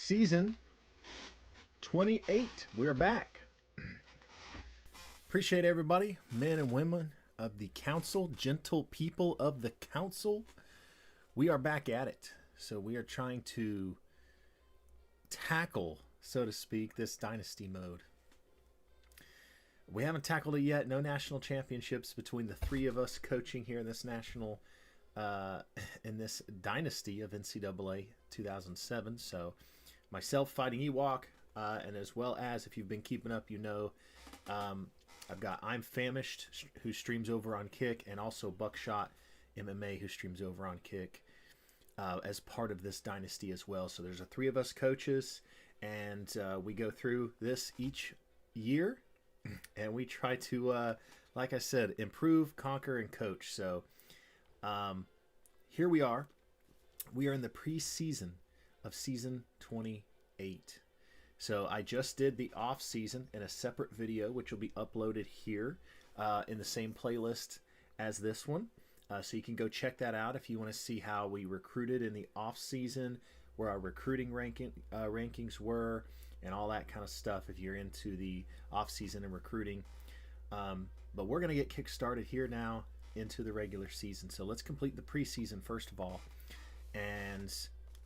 Season 28. We're back. Appreciate everybody, men and women of the council, gentle people of the council. We are back at it. So we are trying to tackle, so to speak, this dynasty mode. We haven't tackled it yet. No national championships between the three of us coaching here in this in this dynasty of NCAA 2007. So myself fighting Ewok, and as well as, if you've been keeping up, you know, I've got I'm Famished, who streams over on Kick, and also Buckshot MMA, who streams over on Kick, as part of this dynasty as well. So there's three of us coaches, and we go through this each year, and we try to, like I said, improve, conquer, and coach. So here we are. We are in the preseason of season 28. So I just did the off season in a separate video, which will be uploaded here in the same playlist as this one. So you can go check that out if you want to see how we recruited in the off season, where our recruiting rankings were, and all that kind of stuff if you're into the off season and recruiting. But we're going to get kick started here now into the regular season. So let's complete the preseason first of all. And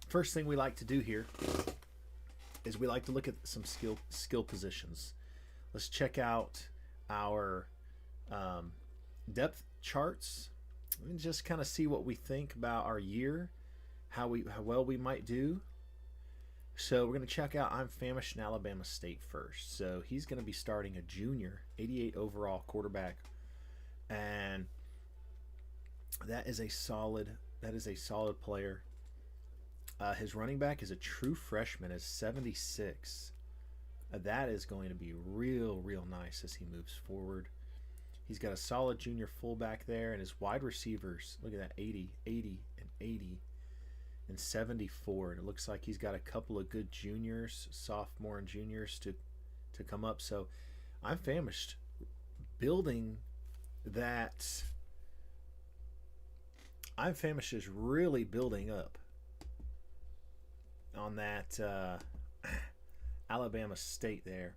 first thing we like to do here is we like to look at some skill positions. Let's check out our depth charts and just kind of see what we think about our year, how well we might do. So we're going to check out I'm Famished in Alabama State first. So he's going to be starting a junior, 88 overall quarterback, and that is a solid player. His running back is a true freshman, is 76. That is going to be real nice as he moves forward. He's got a solid junior fullback there, and his wide receivers, look at that, 80, 80, and 80, and 74. And it looks like he's got a couple of good juniors, sophomore and juniors to come up. So I'm Famished building that. I'm Famished is really building up on that Alabama State there.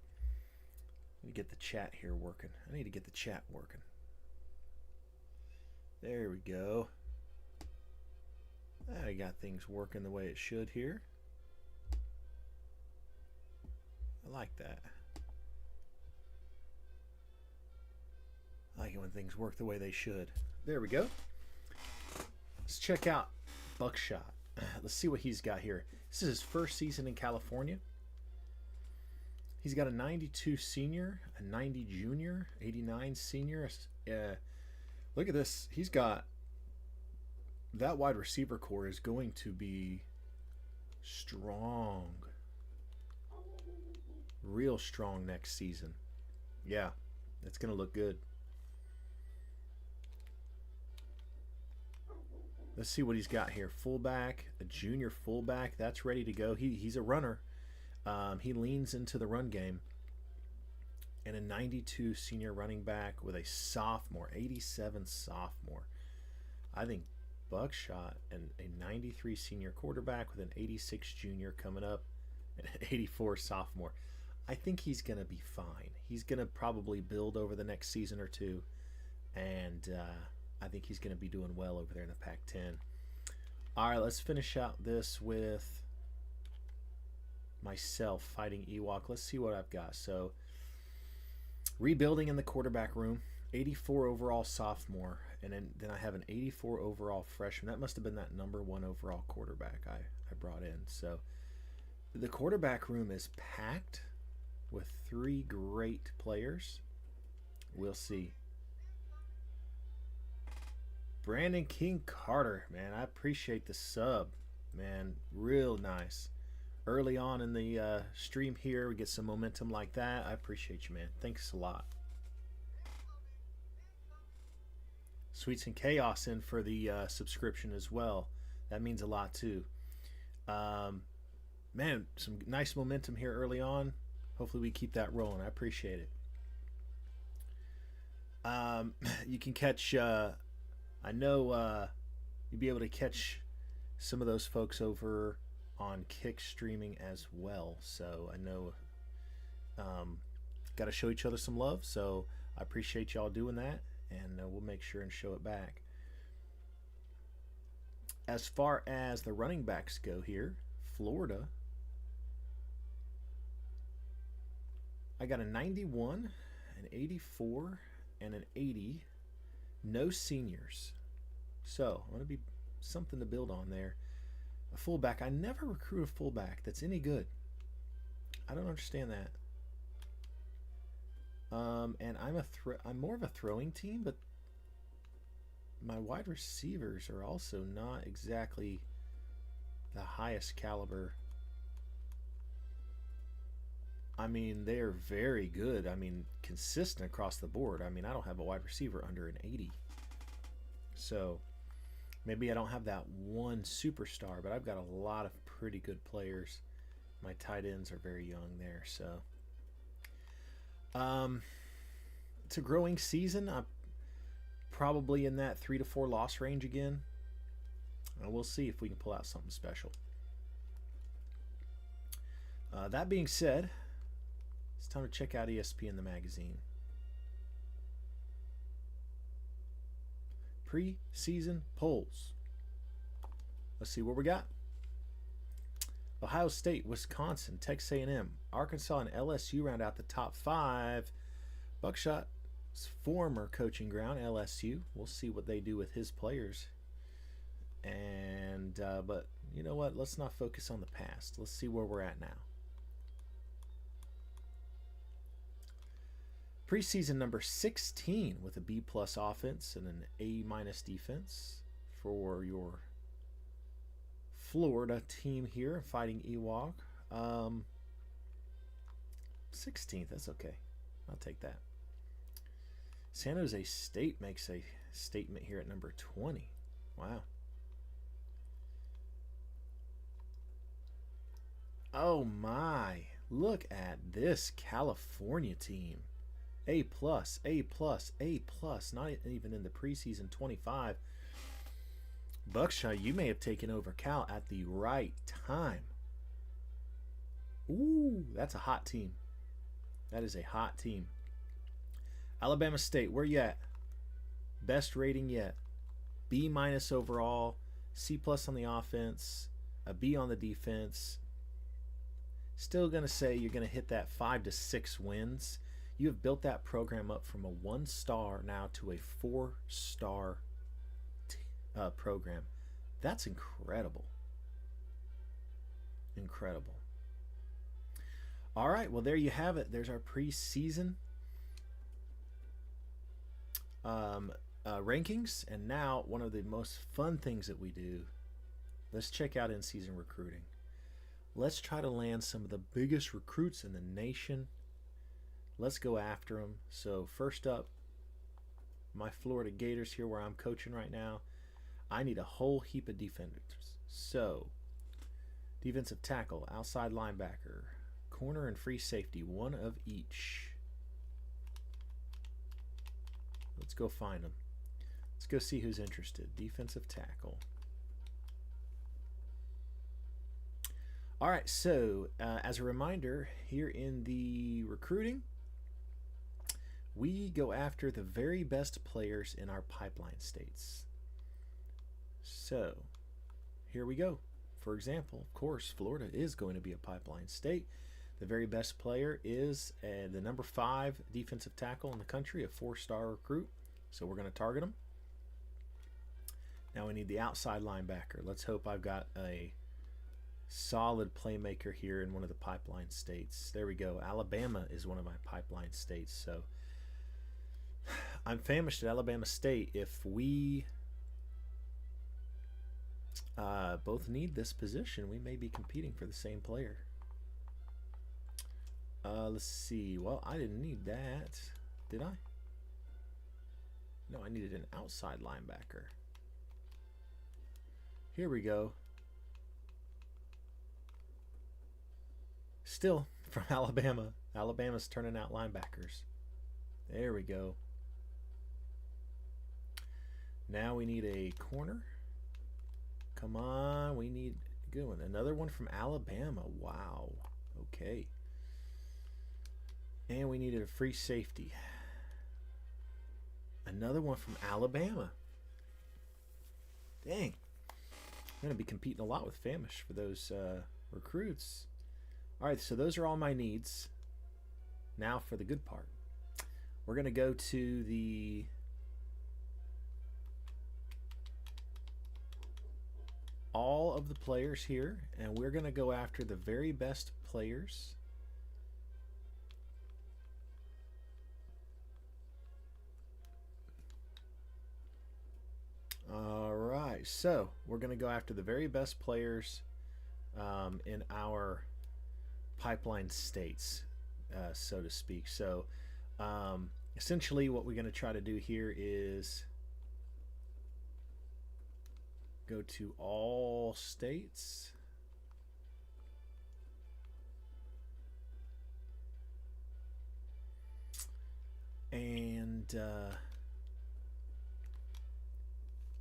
Let me get the chat here working. I need to get the chat working. There we go. I got things working the way it should here. I like that. I like it when things work the way they should. There we go. Let's check out Buckshot. Let's see what he's got here. This is his first season in California. He's got a 92 senior, a 90 junior, 89 senior. Look at this. He's got that wide receiver core is going to be strong. Real strong next season. Yeah, it's going to look good. Let's see what he's got here. Fullback, a junior fullback. That's ready to go. He's a runner. He leans into the run game. And a 92 senior running back with a sophomore, 87 sophomore. I think Buckshot and a 93 senior quarterback with an 86 junior coming up and an 84 sophomore. I think he's going to be fine. He's going to probably build over the next season or two. And I think he's going to be doing well over there in the Pac-10. All right, let's finish out this with myself fighting Ewok. Let's see what I've got. So, rebuilding in the quarterback room, 84 overall sophomore, and then I have an 84 overall freshman. That must have been that number one overall quarterback I brought in. So, the quarterback room is packed with three great players. We'll see. Brandon King Carter, man, I appreciate the sub, man, real nice. Early on in the stream here, we get some momentum like that. I appreciate you, man. Thanks a lot. Sweets and Chaos in for the subscription as well. That means a lot too. Man, some nice momentum here early on. Hopefully we keep that rolling. I appreciate it. You can catch... I know you'll be able to catch some of those folks over on Kick streaming as well. So I know got to show each other some love. So I appreciate y'all doing that, and we'll make sure and show it back. As far as the running backs go here, Florida, I got a 91, an 84, and an 80. No seniors. So I'm going to be something to build on there. A fullback. I never recruit a fullback that's any good. I don't understand that. And I'm more of a throwing team, but my wide receivers are also not exactly the highest caliber. I mean, they're very good. I mean, consistent across the board. I mean, I don't have a wide receiver under an 80. So maybe I don't have that one superstar, but I've got a lot of pretty good players. My tight ends are very young there. So it's a growing season. I'm probably in that 3 to 4 loss range again. And we'll see if we can pull out something special. That being said, it's time to check out ESPN the magazine. Pre-season polls. Let's see what we got. Ohio State, Wisconsin, Texas A&M, Arkansas, and LSU round out the top 5. Buckshot's former coaching ground, LSU. We'll see what they do with his players. And but you know what? Let's not focus on the past. Let's see where we're at now. Preseason number 16 with a B+ offense and an A- defense for your Florida team here, fighting Ewok. 16th, that's okay. I'll take that. San Jose State makes a statement here at number 20. Wow. Oh my, look at this California team. A+, A+, A+, not even in the preseason 25. Buckshot, you may have taken over Cal at the right time. Ooh, that's a hot team. That is a hot team. Alabama State, where you at? Best rating yet. B- overall, C+ on the offense, a B on the defense. Still going to say you're going to hit that 5 to 6 wins. You have built that program up from a 1-star now to a 4-star program. That's incredible. Incredible. All right, well, there you have it. There's our preseason rankings. And now one of the most fun things that we do, let's check out in-season recruiting. Let's try to land some of the biggest recruits in the nation. Let's go after them. So first up, my Florida Gators here where I'm coaching right now. I need a whole heap of defenders. So defensive tackle, outside linebacker, corner, and free safety, one of each. Let's go find them. Let's go see who's interested. Defensive tackle. All right, so as a reminder, here in the recruiting, we go after the very best players in our pipeline states. So here we go. For example, of course, Florida is going to be a pipeline state. The very best player is the number 5 defensive tackle in the country, a 4-star recruit. So we're going to target him. Now we need the outside linebacker. Let's hope I've got a solid playmaker here in one of the pipeline states. There we go. Alabama is one of my pipeline states. So I'm famished at Alabama State. If we both need this position, we may be competing for the same player. Let's see. Well, I didn't need that. Did I? No, I needed an outside linebacker. Here we go. Still from Alabama. Alabama's turning out linebackers. There we go. Now we need a corner. Come on, we need good one. Another one from Alabama. Wow. Okay. And we needed a free safety. Another one from Alabama. Dang. I'm going to be competing a lot with Famish for those recruits. All right, so those are all my needs. Now for the good part. We're going to go to the all of the players here, and we're going to go after the very best players. All right, so we're going to go after the very best players in our pipeline states, so to speak. So essentially what we're going to try to do here is go to all states. And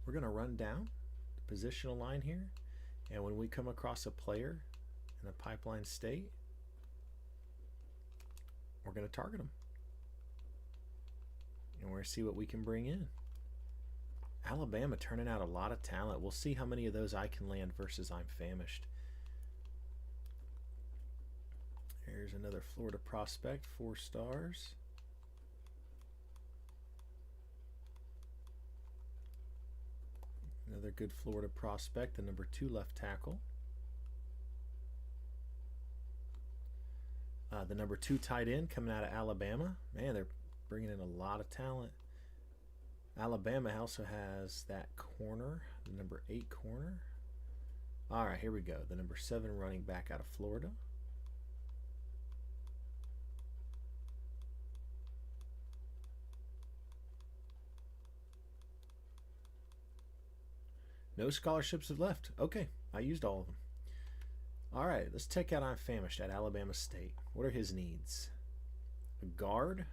we're going to run down the positional line here. And when we come across a player in a pipeline state, we're going to target them. And we're going to see what we can bring in. Alabama turning out a lot of talent. We'll see how many of those I can land versus I'm famished. Here's another Florida prospect, 4 stars. Another good Florida prospect, the number 2 left tackle. The number 2 tight end coming out of Alabama. Man, they're bringing in a lot of talent. Alabama also has that corner, the number 8 corner. All right, here we go. The number 7 running back out of Florida. No scholarships have left. Okay, I used all of them. All right, let's check out I'm famished at Alabama State. What are his needs? A guard?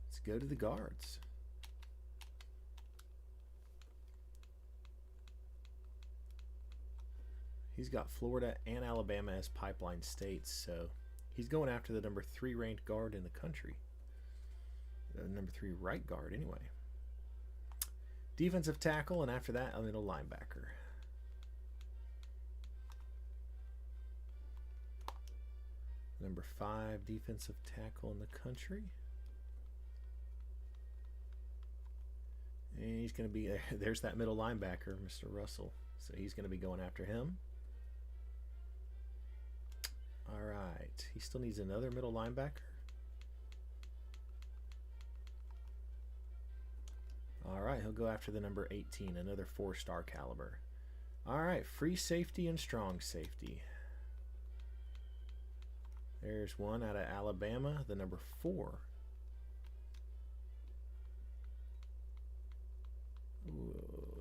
Let's go to the guards. He's got Florida and Alabama as pipeline states, so he's going after the number 3 ranked guard in the country. The number 3 right guard, anyway. Defensive tackle, and after that, a middle linebacker. Number 5 defensive tackle in the country. And he's going to be, there's that middle linebacker, Mr. Russell. So he's going to be going after him. All right. He still needs another middle linebacker. All right. He'll go after the number 18, another 4-star caliber. All right. Free safety and strong safety. There's one out of Alabama, the number 4. Ooh,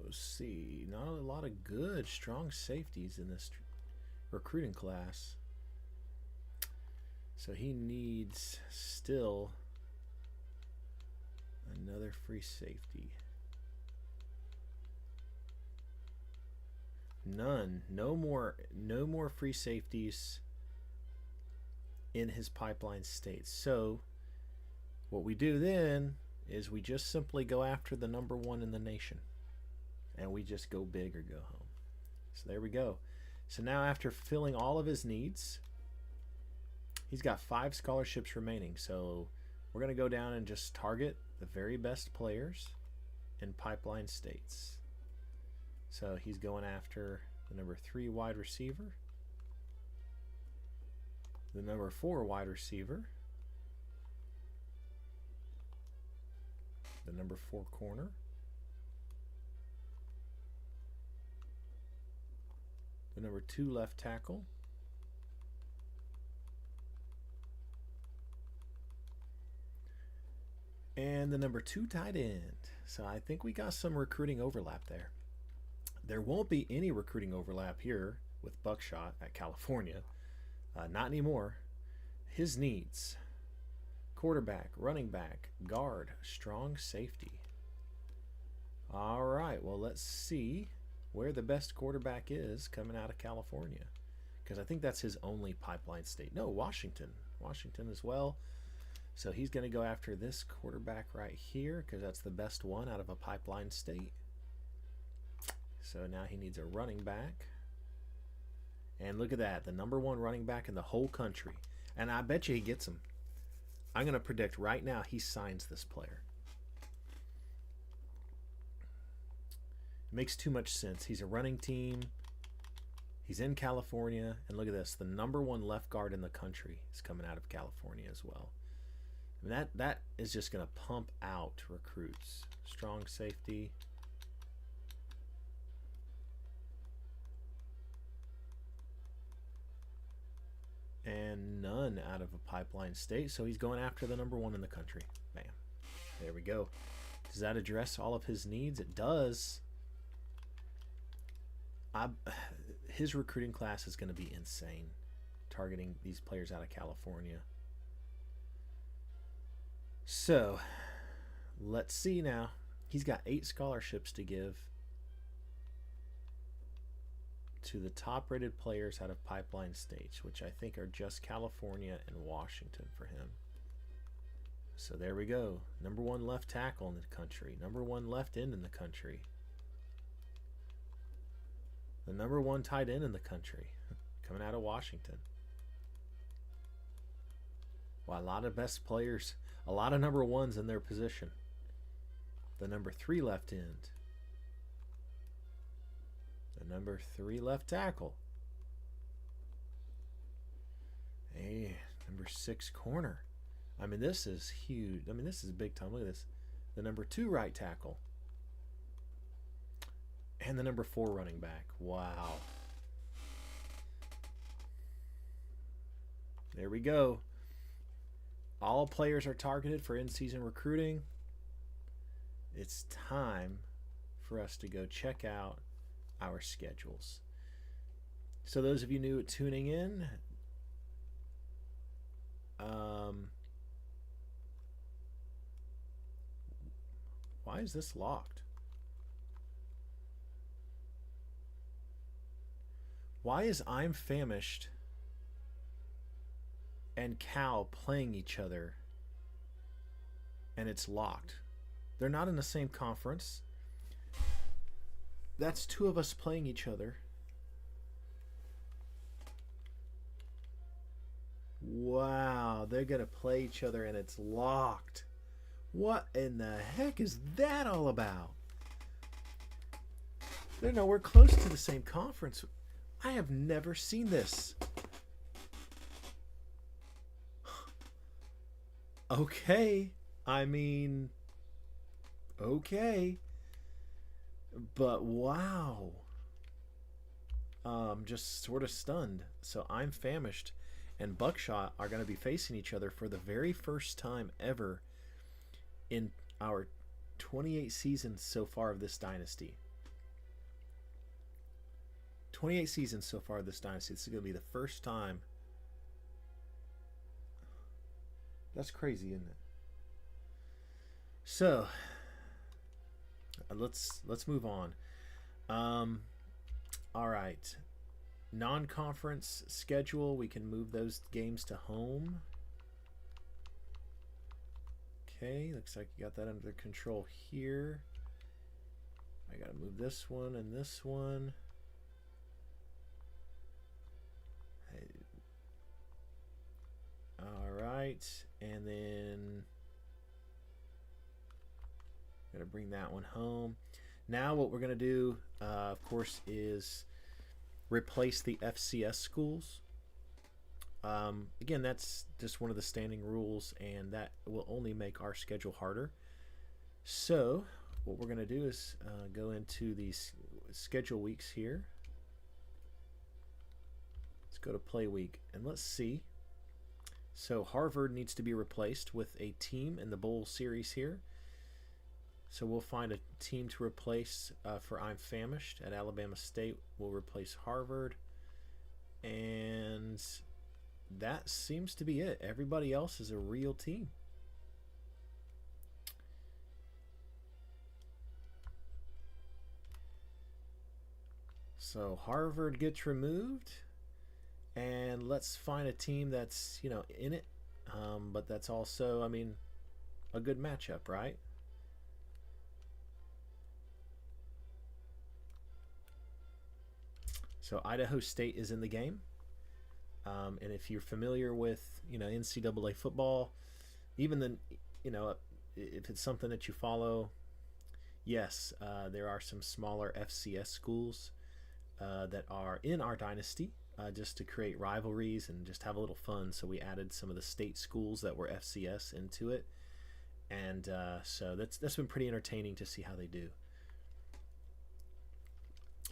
let's see. Not a lot of good strong safeties in this recruiting class. So he needs still another free safety. None. No more free safeties in his pipeline states. So what we do then is we just simply go after the number 1 in the nation, and we just go big or go home. So there we go. So now after filling all of his needs, he's got 5 scholarships remaining. So we're going to go down and just target the very best players in pipeline states. So he's going after the number 3 wide receiver, the number 4 wide receiver, the number 4 corner, the number 2 left tackle, and the number 2 tight end. So I think we got some recruiting overlap there. There won't be any recruiting overlap here with Buckshot at California. Not anymore. His needs: quarterback, running back, guard, strong safety. All right, well, let's see where the best quarterback is coming out of California, because I think that's his only pipeline state. No, Washington as well. So he's going to go after this quarterback right here because that's the best one out of a pipeline state. So now he needs a running back. And look at that, the #1 running back in the whole country. And I bet you he gets him. I'm going to predict right now he signs this player. It makes too much sense. He's a running team. He's in California. And look at this, the #1 left guard in the country is coming out of California as well. I mean, that is just going to pump out recruits. Strong safety. And none out of a pipeline state. So he's going after the #1 in the country. Bam. There we go. Does that address all of his needs? It does. His recruiting class is going to be insane, targeting these players out of California. So, let's see now. He's got 8 scholarships to give to the top-rated players out of pipeline states, which I think are just California and Washington for him. So there we go. #1 left tackle in the country. #1 left end in the country. The #1 tight end in the country coming out of Washington. Well, a lot of best players, a lot of #1s in their position. The #3 left end. The #3 left tackle. Hey, #6 corner. I mean, this is huge. I mean, this is big time. Look at this. The #2 right tackle. And the #4 running back. Wow. There we go. All players are targeted for in-season recruiting. It's time for us to go check out our schedules. So those of you new tuning in, why is this locked? Why is I'm Famished and Cal playing each other and it's locked? They're not in the same conference. That's 2 of us playing each other. Wow, they're going to play each other and it's locked. What in the heck is that all about? They're nowhere close to the same conference. I have never seen this. Okay, I mean, okay. But wow. I'm just sort of stunned. So I'm Famished and Buckshot are going to be facing each other for the very first time ever in our 28 seasons so far of this dynasty. 28 seasons so far of this dynasty. This is going to be the first time. That's crazy, isn't it? So let's move on. All right. Non-conference schedule. We can move those games to home. Okay, looks like you got that under control here. I got to move this one and this one. All right, and then got to bring that one home. Now what we're going to do, of course, is replace the FCS schools. Again, that's just one of the standing rules, and that will only make our schedule harder. So what we're going to do is go into these schedule weeks here. Let's go to play week, and let's see. So Harvard needs to be replaced with a team in the bowl series here. So we'll find a team to replace for I'm Famished at Alabama State. We'll replace Harvard. And that seems to be it. Everybody else is a real team. So Harvard gets removed, and let's find a team that's, you know, in it, but that's also, I mean, a good matchup, right? So Idaho State is in the game, and if you're familiar with, you know, NCAA football, even the, you know, if it's something that you follow, yes, there are some smaller FCS schools that are in our dynasty, just to create rivalries and just have a little fun. So we added some of the state schools that were FCS into it, and so that's been pretty entertaining to see how they do.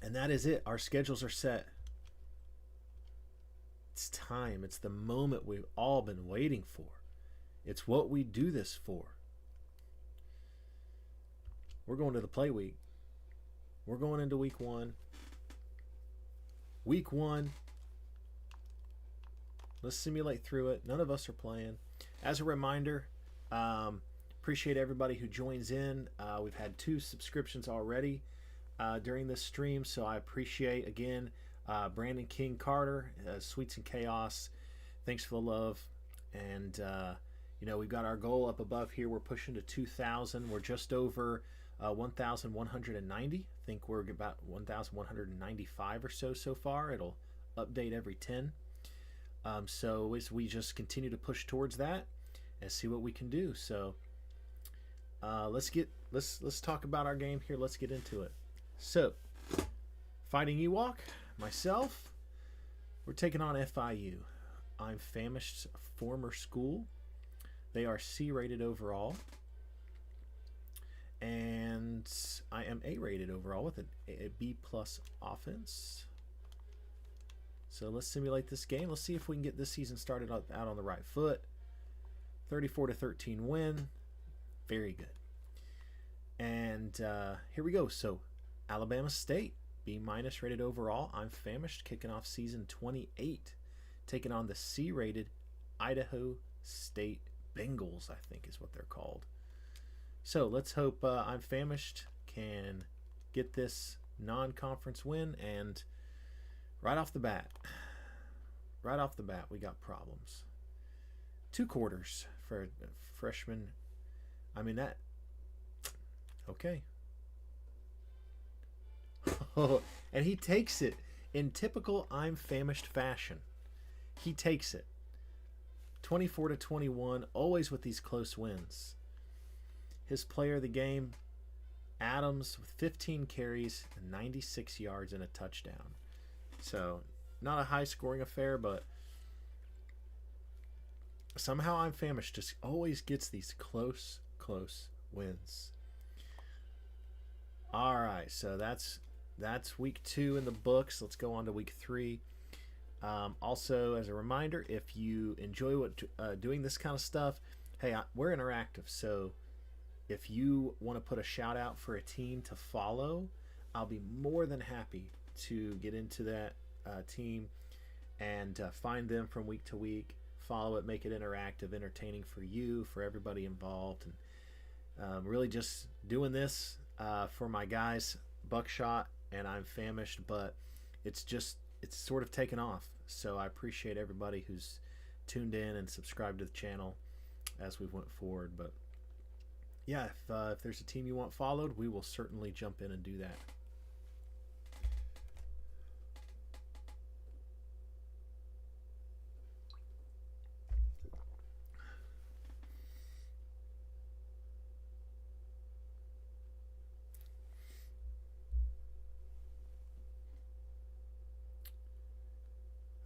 And that is it. Our schedules are set. It's time. It's the moment we've all been waiting for. It's what we do this for. We're going to the play week. We're going into week one. Week one. Let's simulate through it. None of us are playing. As a reminder, appreciate everybody who joins in. We've had 2 subscriptions already during this stream, so I appreciate, again, Brandon King Carter, Sweets and Chaos. Thanks for the love. And, you know, we've got our goal up above here. We're pushing to 2,000. We're just over 1,190. I think we're about 1,195 or so far. It'll update every 10. So as we just continue to push towards that and see what we can do. So let's talk about our game here. Let's get into it. So, Fighting Ewok, myself, we're taking on FIU. I'm Famished's former school. They are C-rated overall. And I am A-rated overall with a B-plus offense. So let's simulate this game. Let's see if we can get this season started out on the right foot. 34-13 win. Very good. And here we go. So Alabama State, B-minus rated overall. I'm Famished, kicking off season 28, taking on the C-rated Idaho State Bengals, I think is what they're called. So let's hope I'm Famished can get this non-conference win. And right off the bat, we got problems. 2 quarters for a freshman. I mean, that, okay. And he takes it in typical I'm Famished fashion. He takes it. 24-21, always with these close wins. His player of the game, Adams, with 15 carries and 96 yards and a touchdown. So, not a high-scoring affair, but somehow I'm Famished just always gets these close wins. All right, so that's week 2 in the books. Let's go on to week 3. Also, as a reminder, if you enjoy doing this kind of stuff, hey, we're interactive. So if you want to put a shout out for a team to follow, I'll be more than happy to get into that team and find them from week to week, follow it, make it interactive, entertaining for you, for everybody involved, and really just doing this for my guys, Buckshot, and I'm Famished, but it's sort of taken off. So I appreciate everybody who's tuned in and subscribed to the channel as we went forward. But yeah, if there's a team you want followed, we will certainly jump in and do that.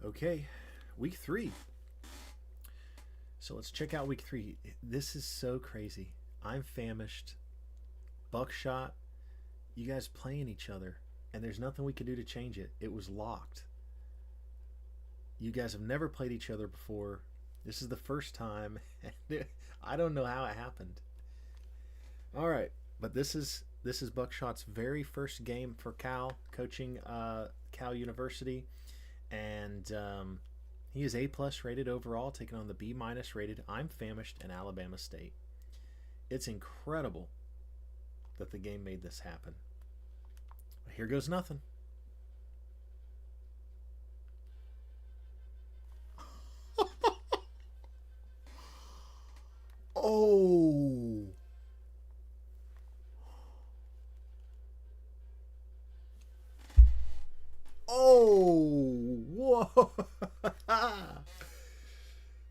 Okay, week 3. So let's check out week 3. This is so crazy. I'm Famished, Buckshot, you guys playing each other, and there's nothing we could do to change it. It was locked. You guys have never played each other before. This is the first time. I don't know how it happened. All right, but this is Buckshot's very first game for Cal, coaching Cal University. And he is A-plus rated overall, taking on the B-minus rated I'm Famished and Alabama State. It's incredible that the game made this happen. Here goes nothing. Oh. Oh. Whoa.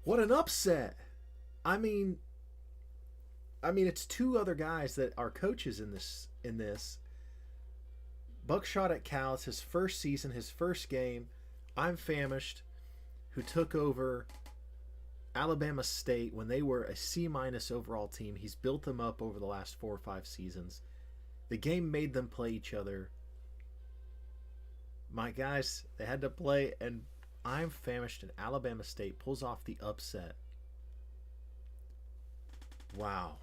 What an upset. I mean, it's two other guys that are coaches in this. Buckshot at Cal, it's his first season, his first game. I'm famished, who took over Alabama State when they were a C- overall team. He's built them up over the last 4 or 5 seasons. The game made them play each other. My guys, they had to play, and I'm famished, and Alabama State pulls off the upset. Wow.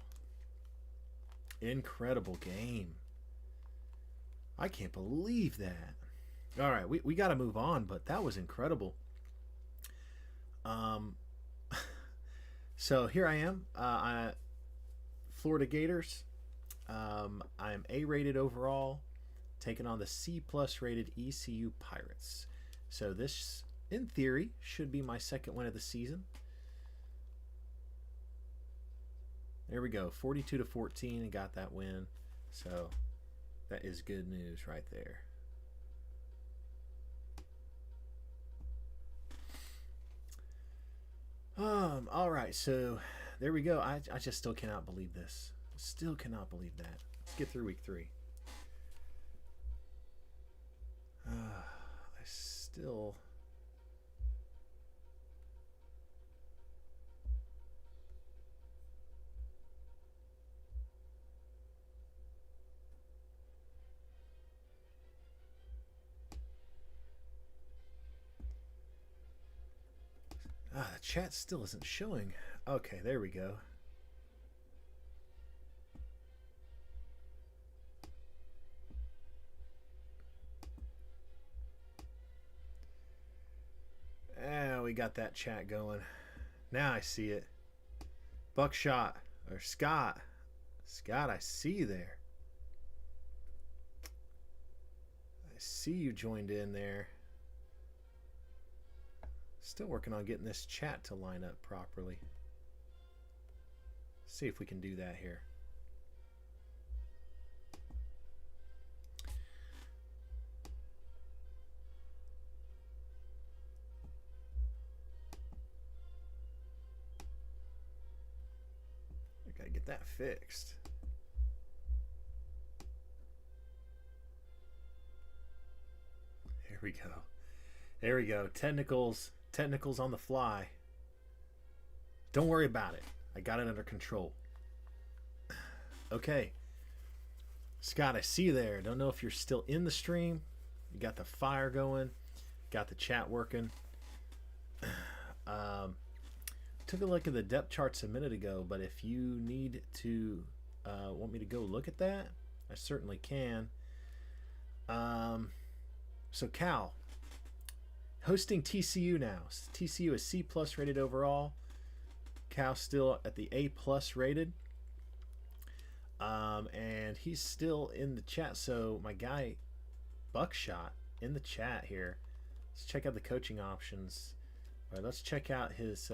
Incredible game. I can't believe that. All right, we got to move on, but that was incredible. So here I am, Florida Gators. I am A-rated overall, taking on the C+ rated ECU Pirates. So this, in theory, should be my second win of the season. There we go, 42-14, and got that win. So that is good news right there. All right, so there we go. I just still cannot believe this. Still cannot believe that. Let's get through week 3. I still... the chat still isn't showing. Okay, there we go. We got that chat going. Now I see it. Buckshot, or Scott. Scott, I see you there. I see you joined in there. Still working on getting this chat to line up properly. See if we can do that here. I gotta get that fixed. Here we go. There we go. Technicals on the fly. Don't worry about it. I got it under control. Okay. Scott, I see you there. Don't know if you're still in the stream. You got the fire going. Got the chat working. Took a look at the depth charts a minute ago, but if you need to want me to go look at that, I certainly can. So Cal, hosting TCU now. TCU is C+ rated overall. Cal still at the A+ rated. And he's still in the chat. So my guy Buckshot in the chat here. Let's check out the coaching options. All right, let's check out his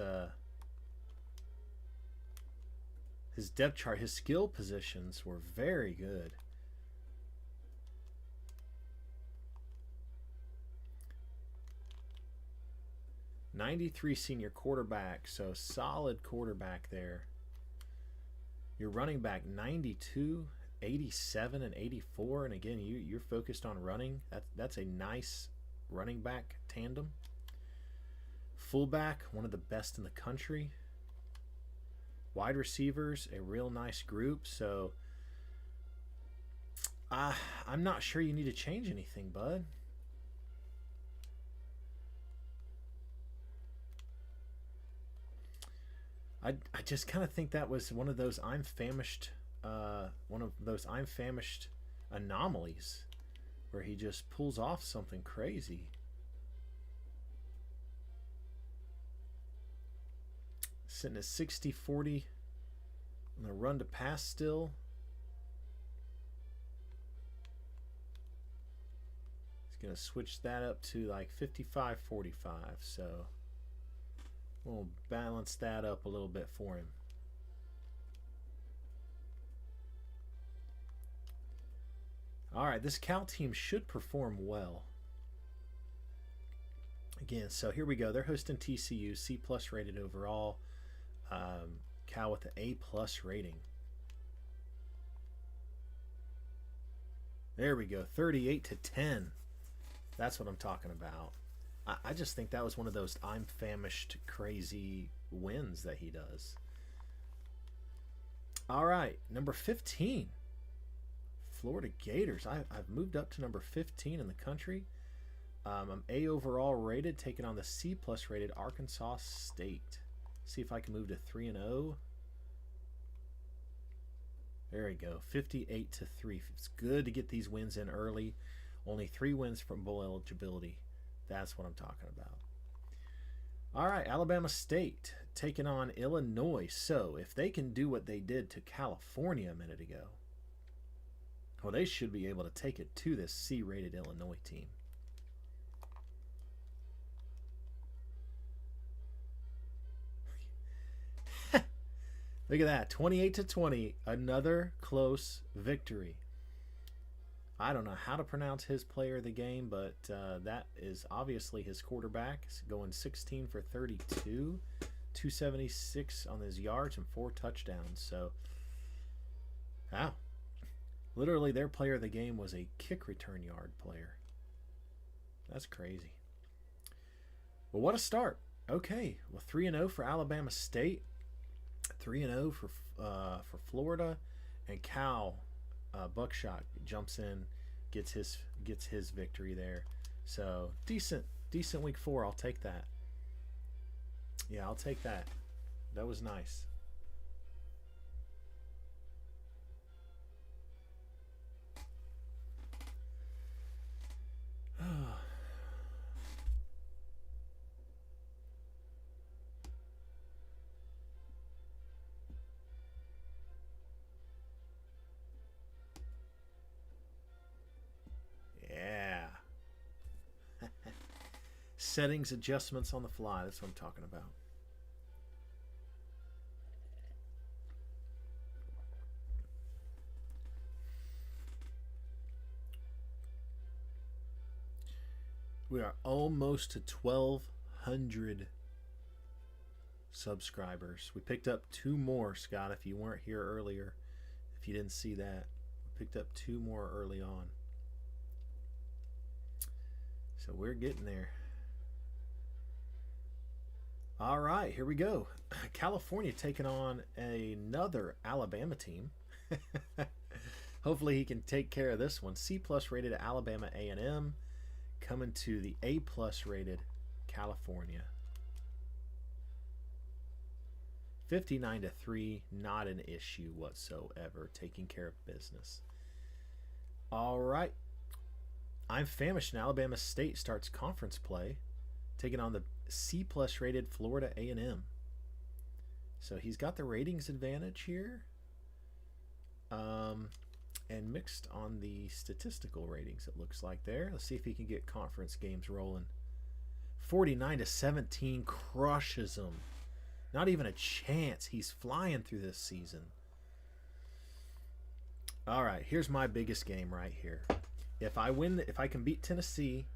depth chart. His skill positions were very good. '93 senior quarterback, so solid quarterback there. Your running back 92, 87, and 84, and again you're focused on running. That's a nice running back tandem. Fullback, one of the best in the country. Wide receivers, a real nice group. So I'm not sure you need to change anything, bud. I just kind of think that was one of those I'm famished anomalies where he just pulls off something crazy. Sitting at 60-40 on the run to pass still. He's going to switch that up to like 55-45, so we'll balance that up a little bit for him. All right, this Cal team should perform well. Again, so here we go. They're hosting TCU, C+ rated overall. Cal with the A+ rating. There we go, 38-10. That's what I'm talking about. I just think that was one of those I'm famished crazy wins that he does. All right, number 15. Florida Gators. I've moved up to number 15 in the country. I'm A overall rated, taking on the C+ rated Arkansas State. See if I can move to 3-0. There we go, 58-3. It's good to get these wins in early. Only 3 wins from bowl eligibility. That's what I'm talking about. All right, Alabama State taking on Illinois. So if they can do what they did to California a minute ago, well, they should be able to take it to this C-rated Illinois team. Look at that, 28-20, another close victory. I don't know how to pronounce his player of the game, but that is obviously his quarterback. He's going 16 for 32, 276 on his yards and 4 touchdowns. So, wow. Literally, their player of the game was a kick return yard player. That's crazy. Well, what a start. Okay, well, 3-0 for Alabama State, 3-0 for Florida, and Cal. Buckshot jumps in, gets his victory there. So decent week 4. I'll take that. Yeah, I'll take that. That was nice. Settings adjustments on the fly. That's what I'm talking about. We are almost to 1,200 subscribers. We picked up 2 more, Scott, if you weren't here earlier. If you didn't see that. We picked up 2 more early on. So we're getting there. All right, here we go. California taking on another Alabama team. Hopefully he can take care of this one. C+ rated Alabama A&M coming to the A+ rated California. 59-3, not an issue whatsoever. Taking care of business. All right. I'm famished, and Alabama State starts conference play, taking on the C+ rated Florida A&M. So he's got the ratings advantage here, and mixed on the statistical ratings, it looks like there. Let's see if he can get conference games rolling. 49-17 crushes him. Not even a chance. He's flying through this season. All right, here's my biggest game right here. If I win, if I can beat Tennessee,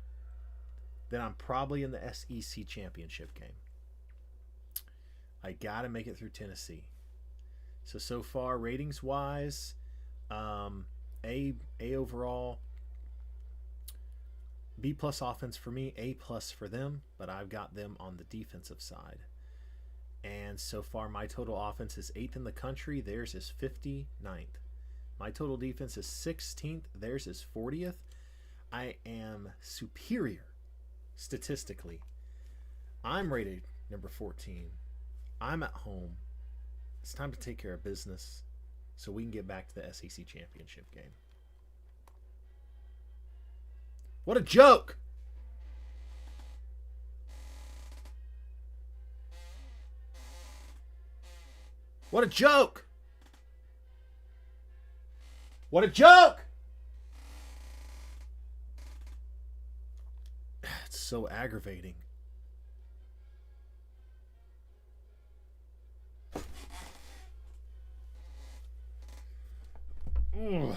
then I'm probably in the SEC championship game. I got to make it through Tennessee. So far, ratings-wise, A overall, B+ offense for me, A+ for them, but I've got them on the defensive side. And so far, my total offense is 8th in the country. Theirs is 59th. My total defense is 16th. Theirs is 40th. I am superior statistically. I'm rated number 14. I'm at home. It's time to take care of business so we can get back to the SEC championship game. What a joke! What a joke! What a joke! It's so aggravating. Ugh.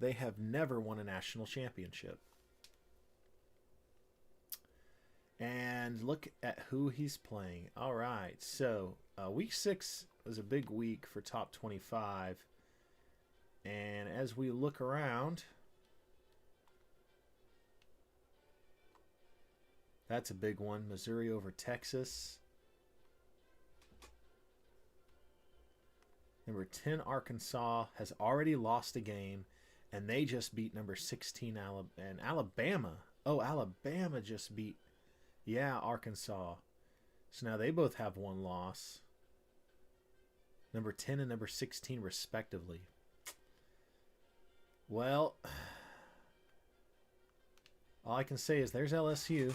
They have never won a national championship. And look at who he's playing. All right, so week 6 was a big week for top 25. And as we look around, that's a big one. Missouri over Texas. Number 10, Arkansas, has already lost a game, and they just beat number 16, Alabama. Oh, Alabama just beat, Arkansas. So now they both have one loss. Number 10 and number 16, respectively. Well, all I can say is there's LSU.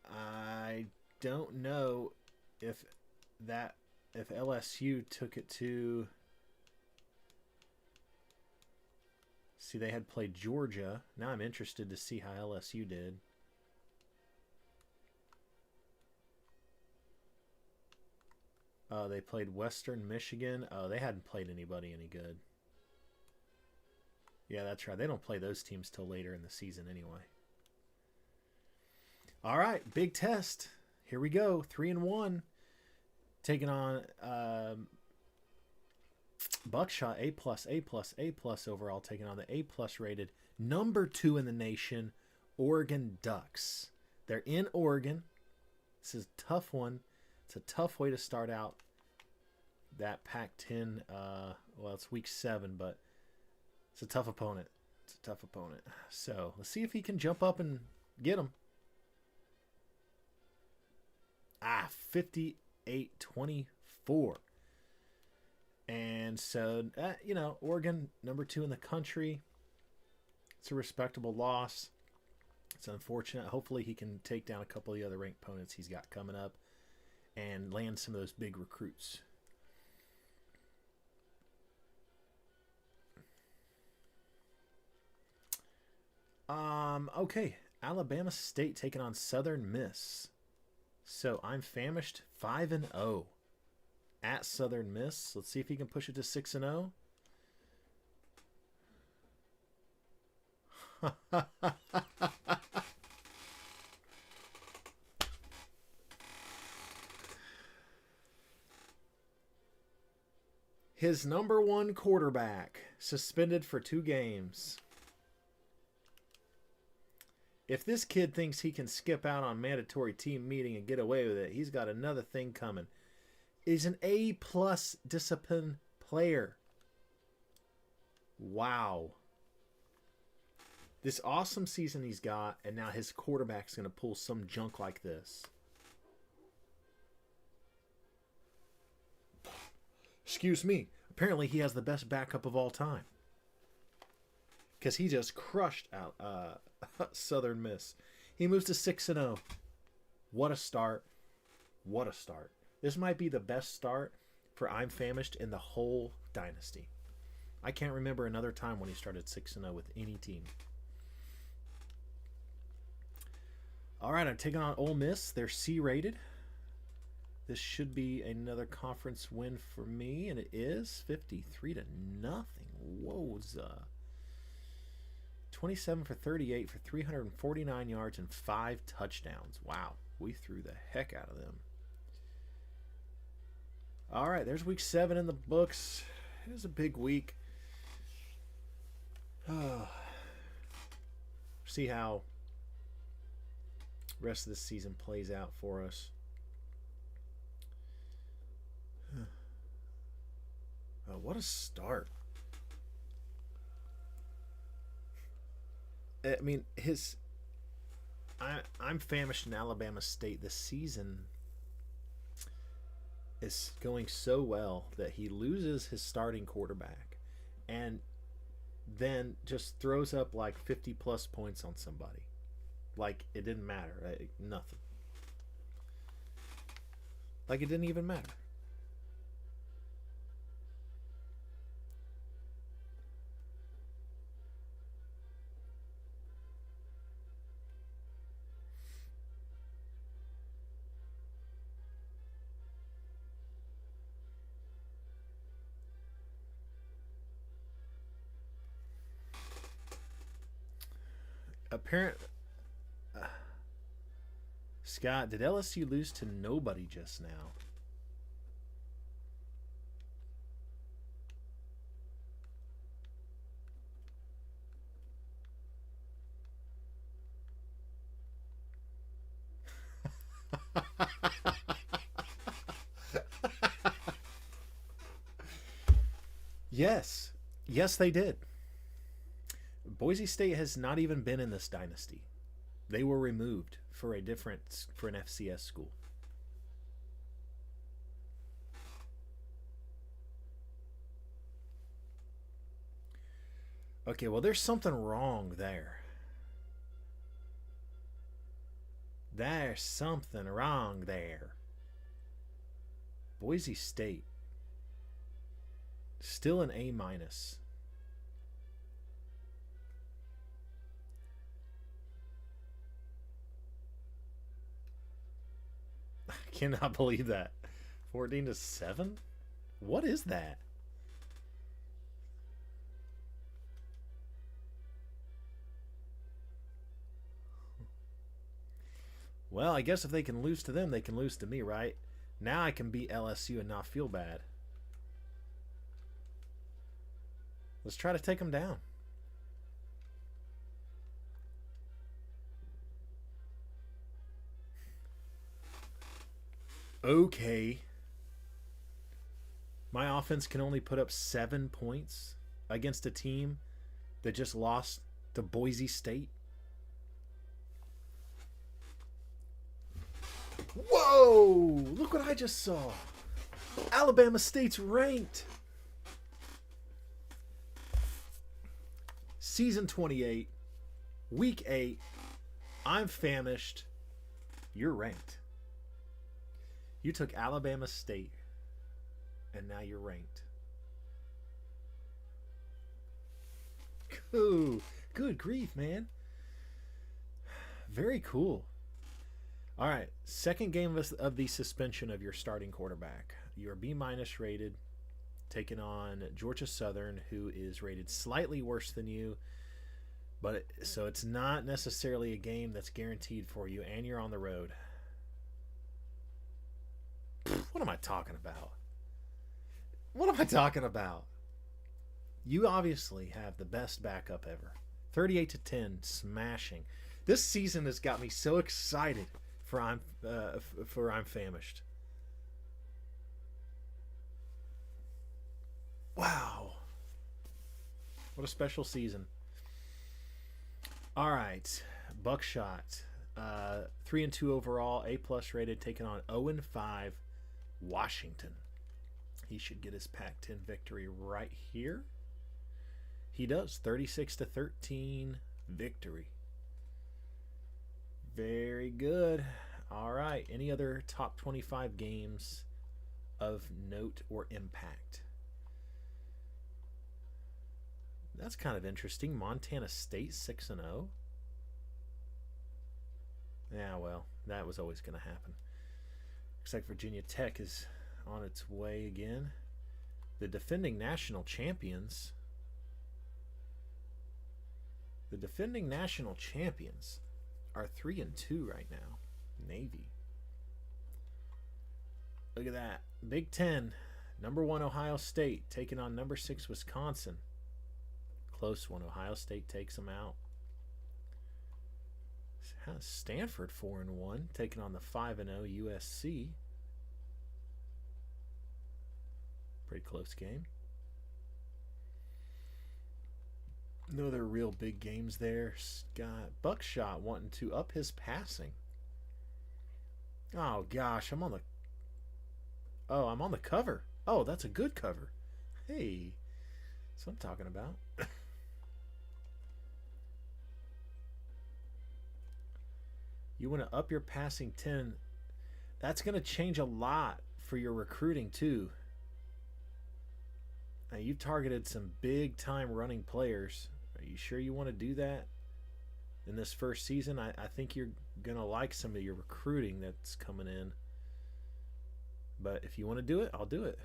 I don't know if LSU took it to... See, they had played Georgia. Now I'm interested to see how LSU did. They played Western Michigan. Oh, they hadn't played anybody any good. Yeah, that's right. They don't play those teams till later in the season anyway. All right, big test. Here we go. 3-1. Taking on Buckshot, A+, overall. Taking on the A+ rated number 2 in the nation, Oregon Ducks. They're in Oregon. This is a tough one. It's a tough way to start out that Pac-10. Well, it's week 7, but it's a tough opponent. It's a tough opponent. So let's see if he can jump up and get him. 58-24. And so, Oregon, number 2 in the country. It's a respectable loss. It's unfortunate. Hopefully he can take down a couple of the other ranked opponents he's got coming up and land some of those big recruits. Okay. Alabama State taking on Southern Miss. So I'm famished 5-0 at Southern Miss. Let's see if he can push it to 6-0. His number 1 quarterback suspended for 2 games. If this kid thinks he can skip out on mandatory team meeting and get away with it, he's got another thing coming. He's an A+ discipline player. Wow. This awesome season he's got, and now his quarterback's going to pull some junk like this. Excuse me. Apparently he has the best backup of all time. Because he just crushed out Southern Miss. He moves to 6-0. What a start. What a start. This might be the best start for I'm Famished in the whole Dynasty. I can't remember another time when he started 6-0 with any team. All right, I'm taking on Ole Miss. They're C-rated. This should be another conference win for me, and it is 53-0. Wowza. 27 for 38 for 349 yards and 5 touchdowns. Wow, we threw the heck out of them. All right, there's week 7 in the books. It was a big week. See how the rest of the season plays out for us. Oh, what a start. I mean, I'm famished in Alabama State this season is going so well that he loses his starting quarterback and then just throws up like 50 plus points on somebody. Like it didn't matter. Right? Nothing. Like it didn't even matter. Apparent. Scott, did LSU lose to nobody just now? Yes. Yes, they did. Boise State has not even been in this dynasty. They were removed for an FCS school. Okay, well, there's something wrong there. There's something wrong there. Boise State. Still an A minus. I cannot believe that. 14-7? What is that? Well, I guess if they can lose to them, they can lose to me, right? Now I can beat LSU and not feel bad. Let's try to take them down. Okay. My offense can only put up 7 points against a team that just lost to Boise State. Whoa! Look what I just saw. Alabama State's ranked. Season 28, week 8. I'm famished. You're ranked. You took Alabama State, and now you're ranked. Ooh, good grief, man. Very cool. All right, second game of the suspension of your starting quarterback. You're B- rated, taking on Georgia Southern, who is rated slightly worse than you. But so it's not necessarily a game that's guaranteed for you, and you're on the road. What am I talking about? What am I talking about? You obviously have the best backup ever. 38-10, smashing. This season has got me so excited for I'm famished. Wow. What a special season. All right. Buckshot. 3-2 overall, A+ rated, taking on 0-5 Washington. He should get his Pac-10 victory right here. He does. 36-13 victory. Very good. All right. Any other top 25 games of note or impact? That's kind of interesting. Montana State 6-0. Yeah, well, that was always going to happen. Looks like Virginia Tech is on its way again. The defending national champions. The defending national champions are 3-2 right now. Navy. Look at that. Big Ten. Number 1 Ohio State taking on number 6 Wisconsin. Close one. Ohio State takes them out. Stanford 4-1, taking on the 5-0 USC. Pretty close game. No other real big games there. Scott Buckshot wanting to up his passing. Oh gosh, I'm on the cover. Oh, that's a good cover. Hey, that's what I'm talking about. You want to up your passing 10. That's going to change a lot for your recruiting too. Now, you've targeted some big time running players. Are you sure you want to do that in this first season? I think you're going to like some of your recruiting that's coming in. But if you want to do it, I'll do it.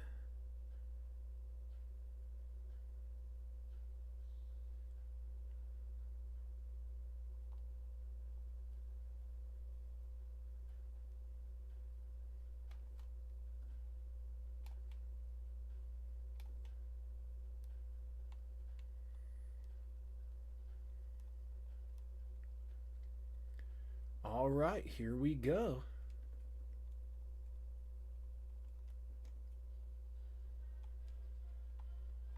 All right, here we go.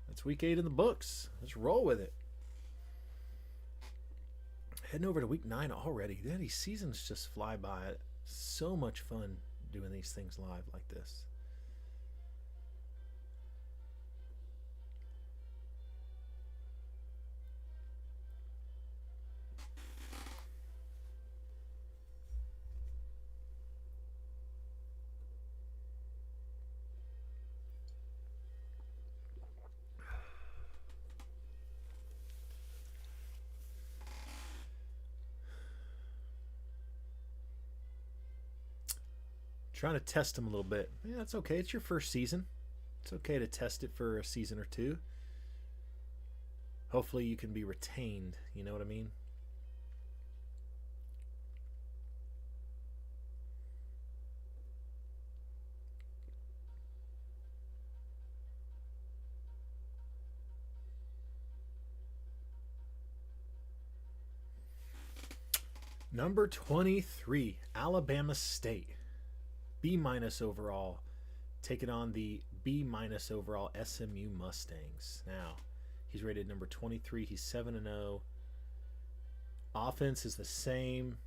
That's week 8 in the books. Let's roll with it. Heading over to week 9 already. Man, these seasons just fly by. So much fun doing these things live like this. Trying to test them a little bit. Yeah, that's okay. It's your first season. It's okay to test it for a season or two. Hopefully you can be retained. You know what I mean? Number 23, Alabama State. B- overall, taking on the B- overall SMU Mustangs. Now, he's rated number 23. He's 7-0. Offense is the same.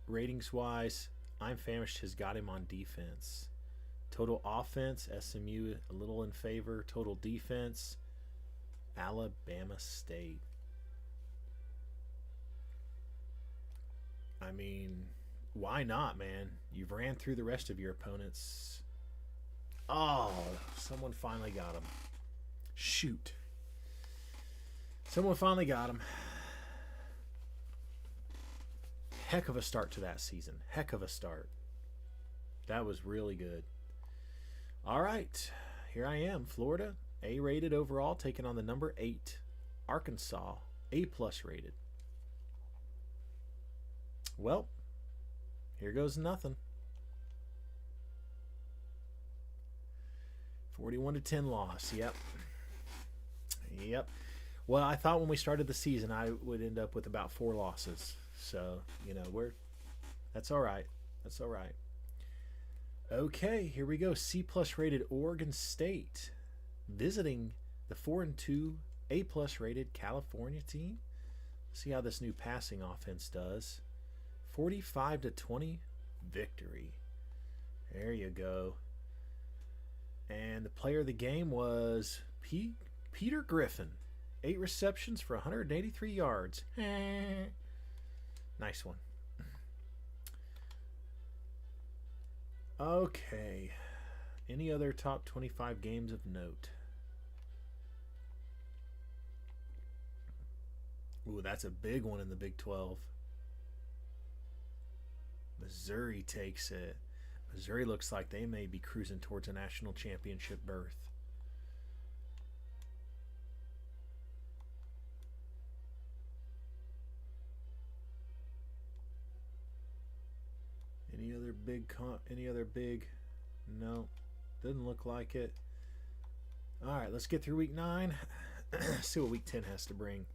Ratings-wise, I'm famished has got him on defense. Total offense, SMU a little in favor. Total defense, Alabama State. I mean, why not, man? You've ran through the rest of your opponents. Oh, someone finally got him. Shoot. Someone finally got him. Heck of a start to that season. Heck of a start. That was really good. All right. Here I am. Florida, A-rated overall, taking on the number 8. Arkansas, A+ rated. Well, here goes nothing. 41-10 loss. Yep. Well, I thought when we started the season I would end up with about 4 losses. So, you know, that's all right. That's all right. Okay, here we go. C+ rated Oregon State visiting the 4-2 A+ rated California team. See how this new passing offense does. 45-20 victory. There you go. And the player of the game was Peter Griffin. 8 receptions for 183 yards. Nice one. Okay. Any other top 25 games of note? Ooh, that's a big one in the Big 12. Missouri takes it. Missouri looks like they may be cruising towards a national championship berth. Any other big? No, doesn't look like it. All right, let's get through week 9. See what week 10 has to bring.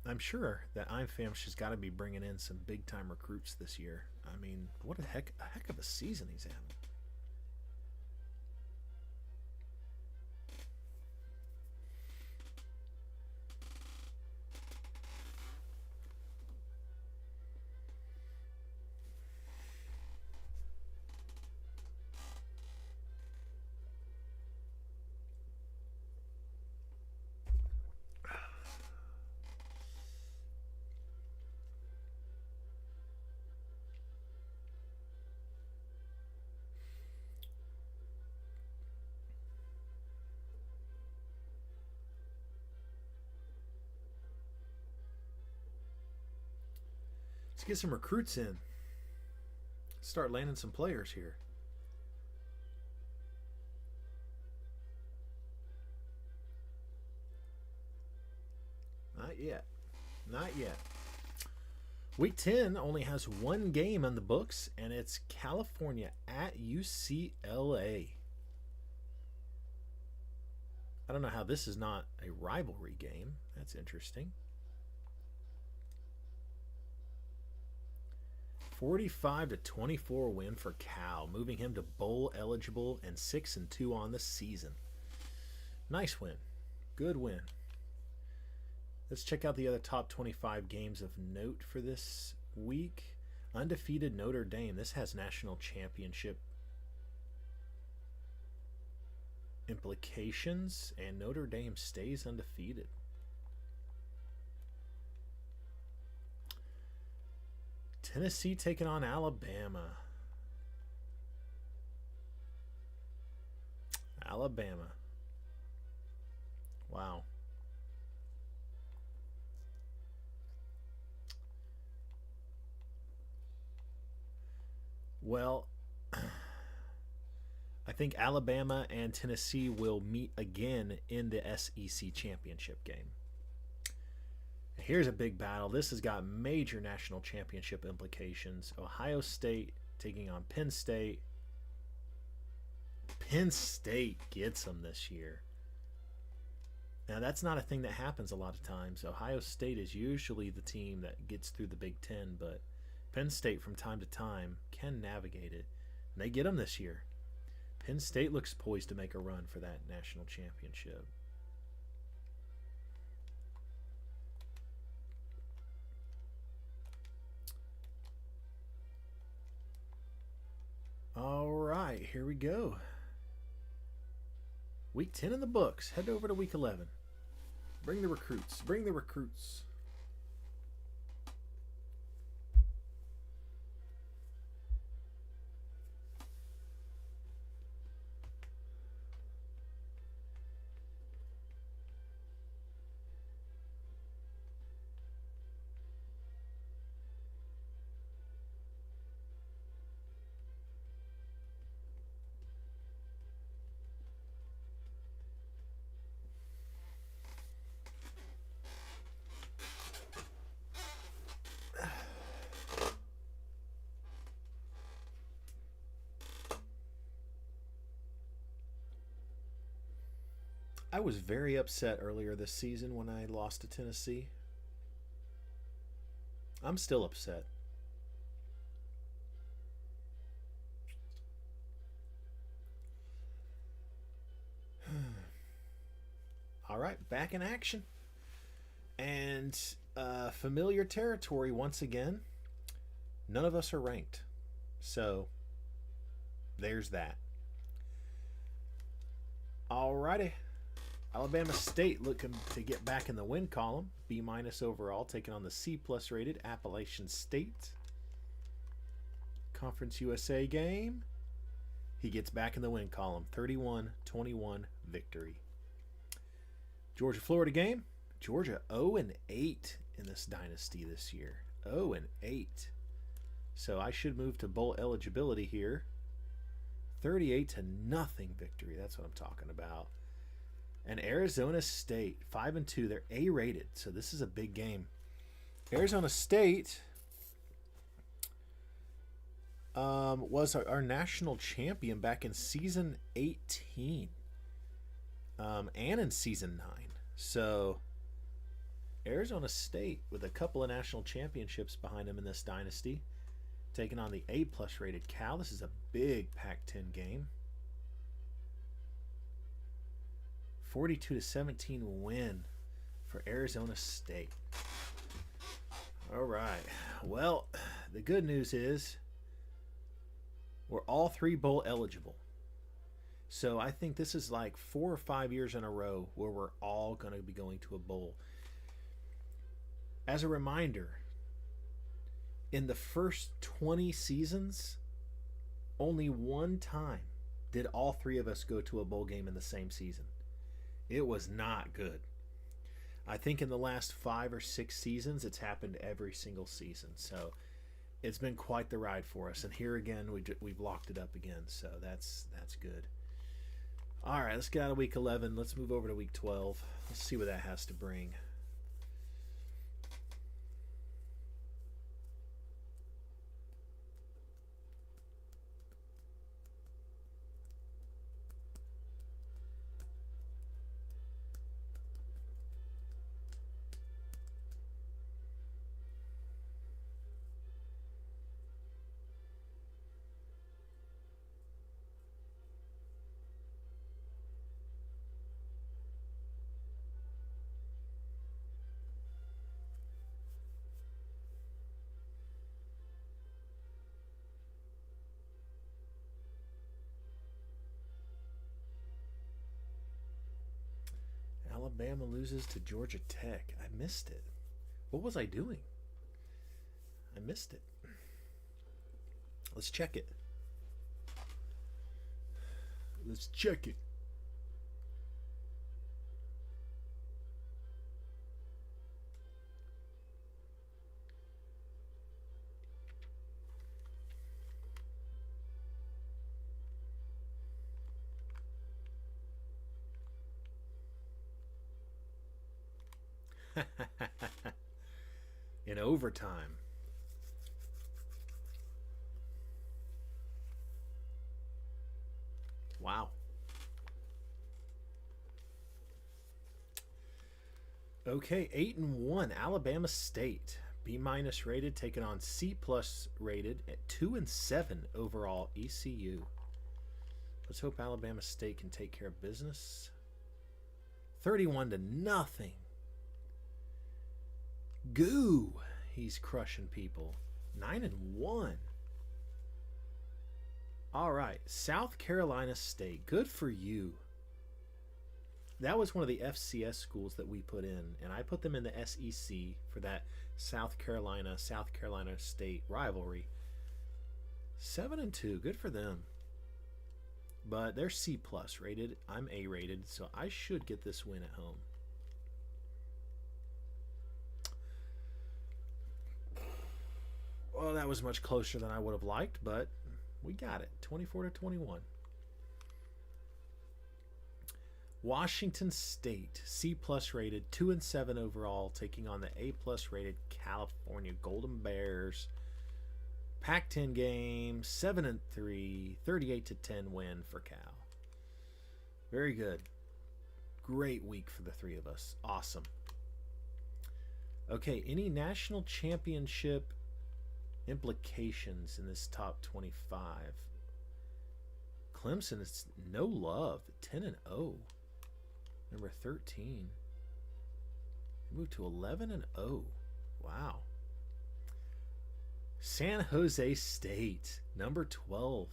I'm sure that I'm famished has got to be bringing in some big time recruits this year. I mean, what a heck of a season he's having. Let's get some recruits in. Start landing some players here. Not yet. Not yet. Week 10 only has 1 game on the books, and it's California at UCLA. I don't know how this is not a rivalry game. That's interesting. 45-24 win for Cal, moving him to bowl eligible and 6-2 on the season. Nice win. Good win. Let's check out the other top 25 games of note for this week. Undefeated Notre Dame. This has national championship implications, and Notre Dame stays undefeated. Tennessee taking on Alabama. Alabama. Wow. Well, I think Alabama and Tennessee will meet again in the SEC championship game. Here's a big battle. This has got major national championship implications. Ohio State taking on Penn State. Penn State gets them this year. Now, that's not a thing that happens a lot of times. Ohio State is usually the team that gets through the Big Ten, but Penn State from time to time can navigate it. And they get them this year. Penn State looks poised to make a run for that national championship. All right, here we go. Week 10 in the books. Head over to week 11. Bring the recruits. Bring the recruits. I was very upset earlier this season when I lost to Tennessee. I'm still upset. All right, back in action. And familiar territory once again. None of us are ranked. So, there's that. Alrighty. Alabama State looking to get back in the win column. B- overall, taking on the C+ rated Appalachian State. Conference USA game. He gets back in the win column. 31-21 victory. Georgia-Florida game. Georgia 0-8 in this dynasty this year. 0-8. So I should move to bowl eligibility here. 38-0 victory. That's what I'm talking about. And Arizona State, 5-2. They're A-rated, so this is a big game. Arizona State was our national champion back in season 18 and in season 9. So Arizona State with a couple of national championships behind them in this dynasty, taking on the A+ rated Cal. This is a big Pac-10 game. 42-17 win for Arizona State. All right. Well, the good news is we're all 3 bowl eligible. So I think this is like 4 or 5 years in a row where we're all going to be going to a bowl. As a reminder, in the first 20 seasons, only one time did all 3 of us go to a bowl game in the same season. It was not good. I think in the last 5 or 6 seasons, it's happened every single season. So it's been quite the ride for us. And here again, we've locked it up again. So that's good. All right, let's get out of week 11. Let's move over to week 12. Let's see what that has to bring. Alabama loses to Georgia Tech. I missed it. What was I doing? I missed it. Let's check it. Let's check it. In overtime. Wow. Okay, 8-1. Alabama State, B- rated, taking on C+ rated at 2-7 overall ECU. Let's hope Alabama State can take care of business. 31-0. Goo. He's crushing people. 9-1. All right, South Carolina State. Good for you. That was one of the FCS schools that we put in, and I put them in the SEC for that South Carolina State rivalry. 7-2. Good for them. But they're C+ rated. I'm A rated, so I should get this win at home. Well, that was much closer than I would have liked, but we got it. 24-21. Washington State, C+ rated, 2-7 overall, taking on the A+ rated California Golden Bears. Pac-10 game, 7-3, 38-10 win for Cal. Very good. Great week for the three of us. Awesome. Okay, any national championship implications in this top 25? Clemson is no love, 10-0. Number 13. Moved to 11-0. Wow. San Jose State, number 12.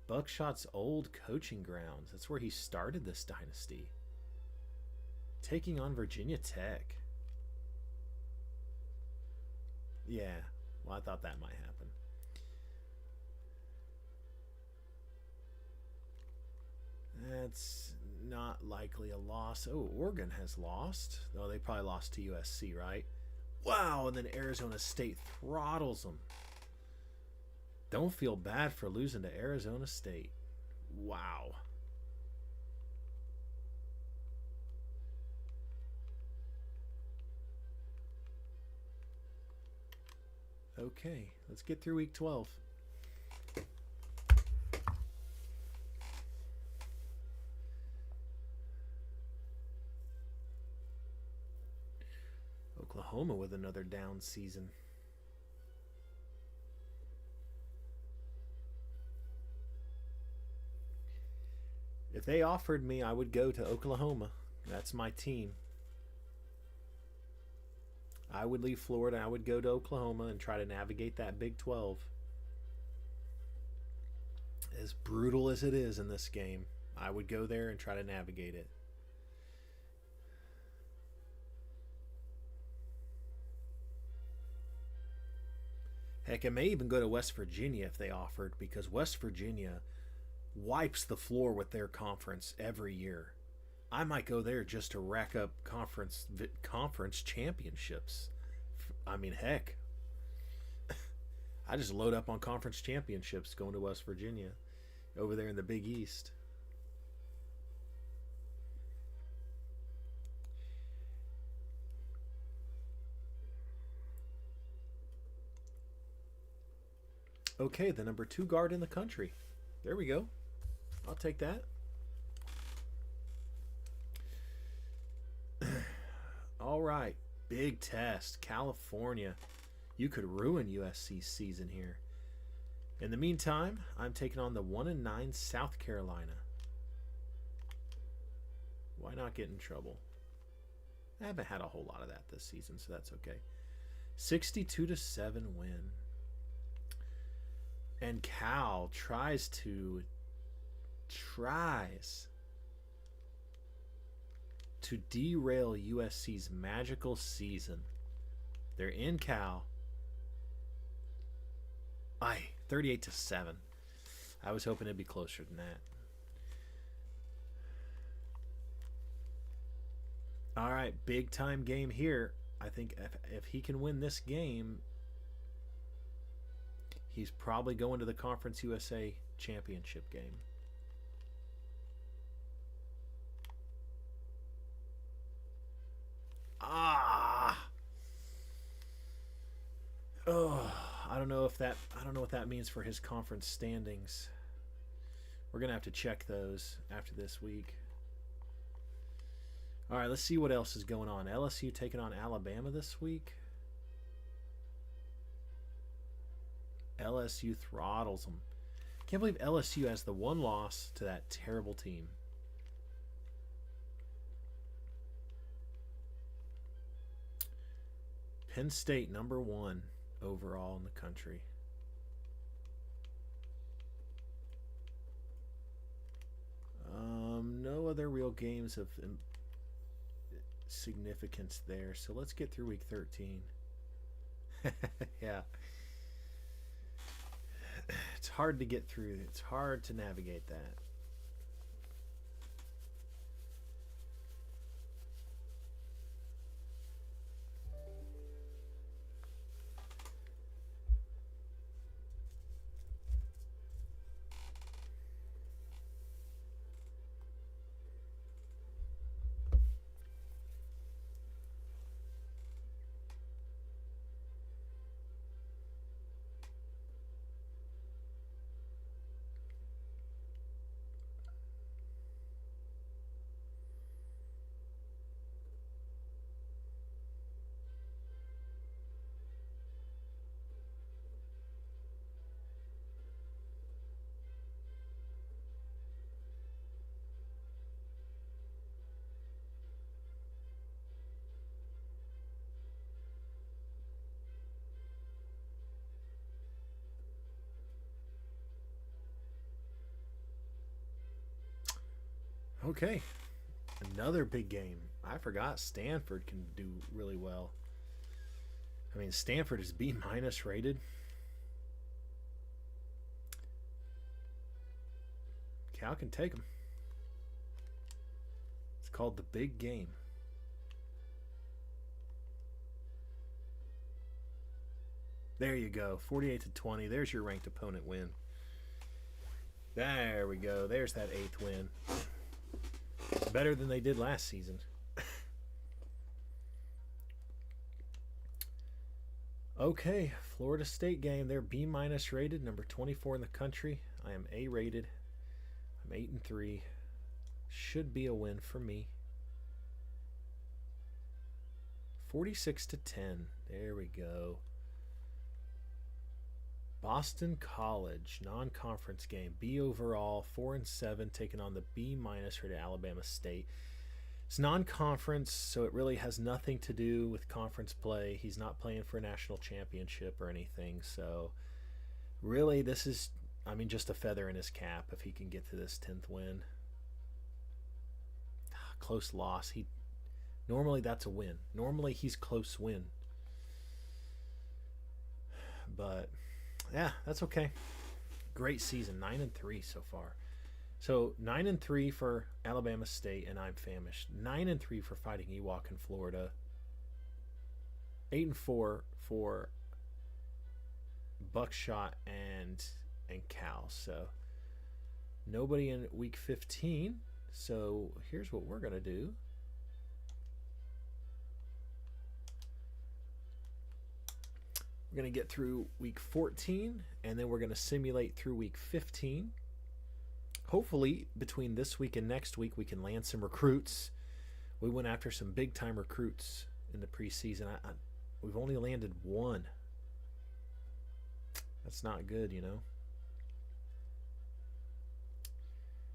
Buckshot's old coaching grounds. That's where he started this dynasty. Taking on Virginia Tech. Yeah, well, I thought that might happen. That's not likely a loss. Oh, Oregon has lost. Oh, they probably lost to USC, right? Wow, and then Arizona State throttles them. Don't feel bad for losing to Arizona State. Wow. Okay, let's get through week 12. Oklahoma with another down season. If they offered me, I would go to Oklahoma. That's my team. I would leave Florida. I would go to Oklahoma and try to navigate that Big 12. As brutal as it is in this game, I would go there and try to navigate it. Heck, I may even go to West Virginia if they offered, because West Virginia wipes the floor with their conference every year. I might go there just to rack up conference championships. I mean, heck, I just load up on conference championships going to West Virginia over there in the Big East. Okay, the number 2 guard in the country. There we go. I'll take that. All right, big test. California. You could ruin USC's season here. In the meantime, I'm taking on the 1-9 South Carolina. Why not get in trouble? I haven't had a whole lot of that this season, so that's okay. 62-7 win. And Cal tries to derail USC's magical season. They're in Cal. 38-7. I was hoping it'd be closer than that. All right, big time game here. I think if he can win this game, he's probably going to the Conference USA championship game. Oh, I don't know what that means for his conference standings. We're gonna have to check those after this week. All right, let's see what else is going on. LSU taking on Alabama this week. LSU throttles them. Can't believe LSU has the one loss to that terrible team. Penn State, #1 overall in the country. No other real games of significance there. So let's get through week 13. Yeah. It's hard to get through. It's hard to navigate that. Okay, another big game. I forgot Stanford can do really well. I mean, Stanford is B- rated. Cal can take them. It's called the big game. There you go, 48-20. There's your ranked opponent win. There we go. There's that 8th win. Better than they did last season. Okay, Florida State game. They're B- rated, #24 in the country. I am A rated. I'm 8-3. Should be a win for me. 46-10. There we go. Boston College, non-conference game. B overall, 4-7, taking on the B- rated Alabama State. It's non-conference, so it really has nothing to do with conference play. He's not playing for a national championship or anything. So really, this is, I mean, just a feather in his cap if he can get to this 10th win. Close loss. Normally that's a win. Normally he's close win. But yeah, that's okay. Great season, 9-3 so far. So 9-3 for Alabama State, and I'm famished. 9-3 for Fighting Ewok in Florida. 8-4 for Buckshot and Cal. So nobody in week 15. So here's what we're gonna do. We're going to get through week 14, and then we're going to simulate through week 15. Hopefully, between this week and next week, we can land some recruits. We went after some big-time recruits in the preseason. We've only landed one. That's not good, you know.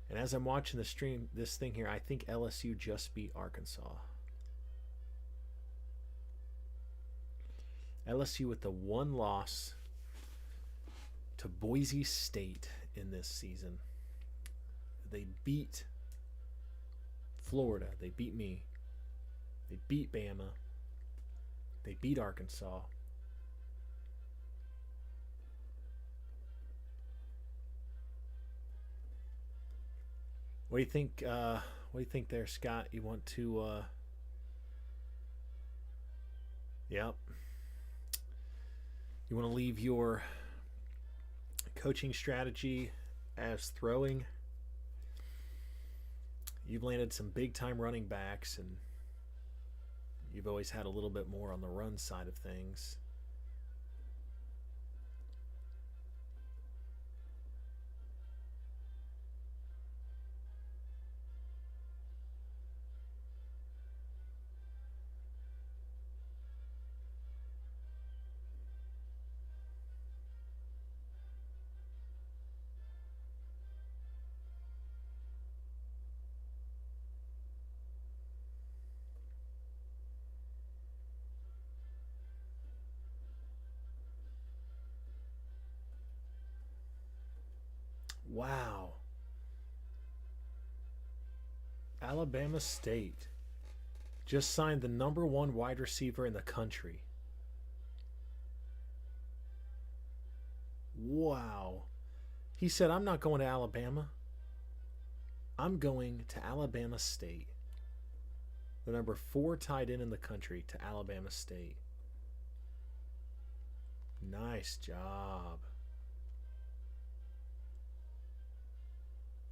And as I'm watching the stream, this thing here, I think LSU just beat Arkansas. LSU with the one loss to Boise State in this season. They beat Florida. They beat me. They beat Bama. They beat Arkansas. What do you think? What do you think there, Scott? You want to? Yep. You want to leave your coaching strategy as throwing? You've landed some big time running backs, and you've always had a little bit more on the run side of things. Wow. Alabama State just signed the #1 wide receiver in the country. Wow. He said, I'm not going to Alabama. I'm going to Alabama State. The #4 tight end in the country to Alabama State. Nice job.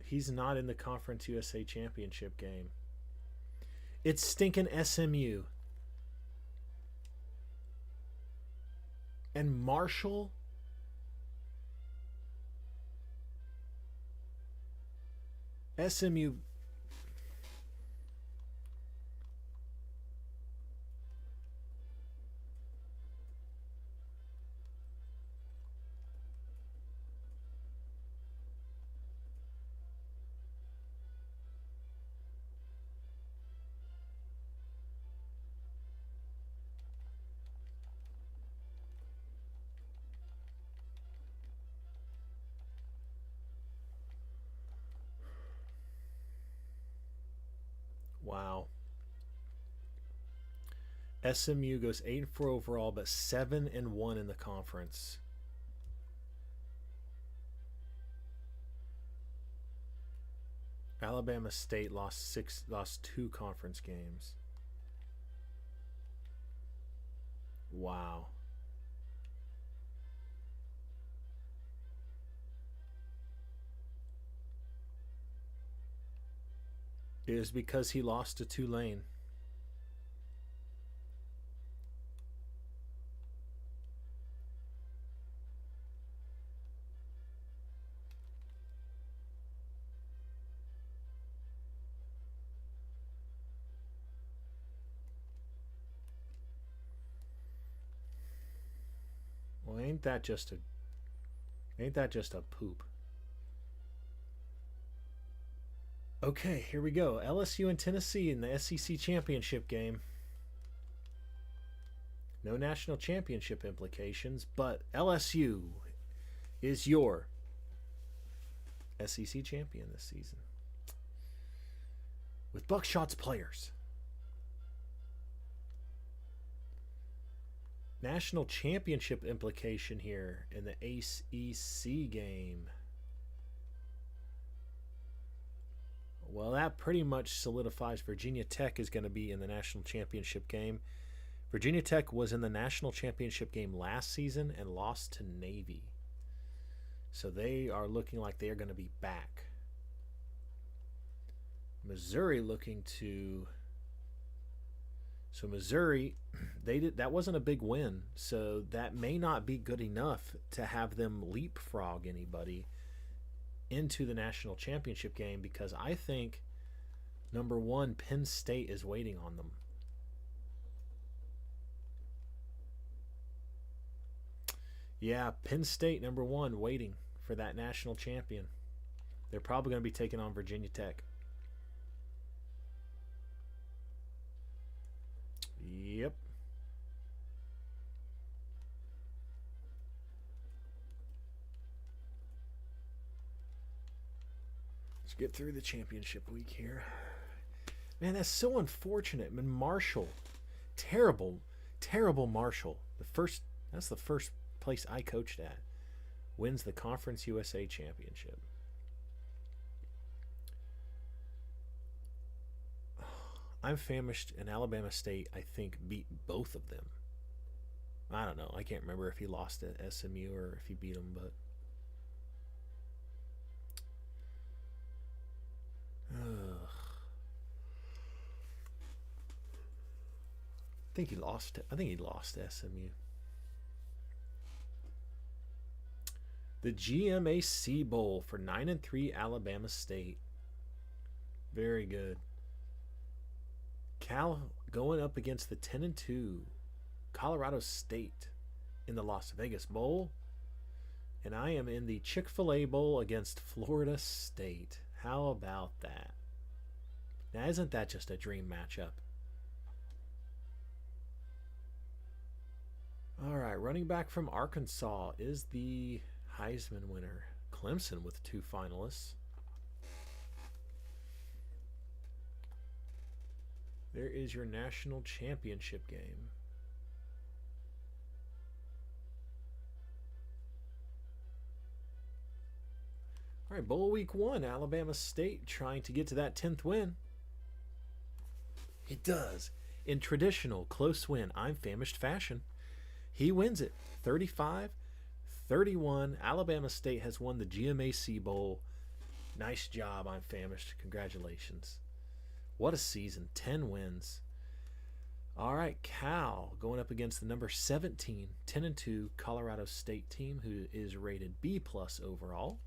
He's not in the Conference USA Championship game. It's stinking SMU. And Marshall. SMU. Wow. SMU goes 8-4 overall, but 7-1 in the conference. Alabama State lost 2 conference games. Wow. It is because he lost to Tulane. Well, ain't that just a poop? Okay, here we go. LSU and Tennessee in the SEC championship game. No national championship implications, but LSU is your SEC champion this season. With Buckshot's players. National championship implication here in the ACC game. Well, that pretty much solidifies Virginia Tech is going to be in the national championship game. Virginia Tech was in the national championship game last season and lost to Navy. So they are looking like they are going to be back. Missouri looking to... So Missouri, that wasn't a big win. So that may not be good enough to have them leapfrog anybody into the national championship game, because I think #1 Penn State is waiting on them. Yeah, Penn State #1 waiting for that national champion. They're probably going to be taking on Virginia Tech. Yep. Let's get through the championship week here. Man, that's so unfortunate. Man, Marshall, terrible, terrible Marshall. That's the first place I coached at. Wins the Conference USA Championship. I'm famished, and Alabama State, I think, beat both of them. I don't know. I can't remember if he lost at SMU or if he beat them, but. Ugh. I think he lost to SMU. The GMAC Bowl for 9-3 Alabama State. Very good. Cal going up against the 10-2 Colorado State in the Las Vegas Bowl. And I am in the Chick-fil-A Bowl against Florida State. How about that? Now, isn't that just a dream matchup? All right, running back from Arkansas is the Heisman winner. Clemson with 2 finalists. There is your national championship game. All right, Bowl Week 1, Alabama State trying to get to that 10th win. It does. In traditional close win, I'm famished fashion. He wins it 35-31. Alabama State has won the GMAC Bowl. Nice job, I'm famished. Congratulations. What a season. 10 wins. All right, Cal going up against the number 17, 10-2 Colorado State team, who is rated B+ overall.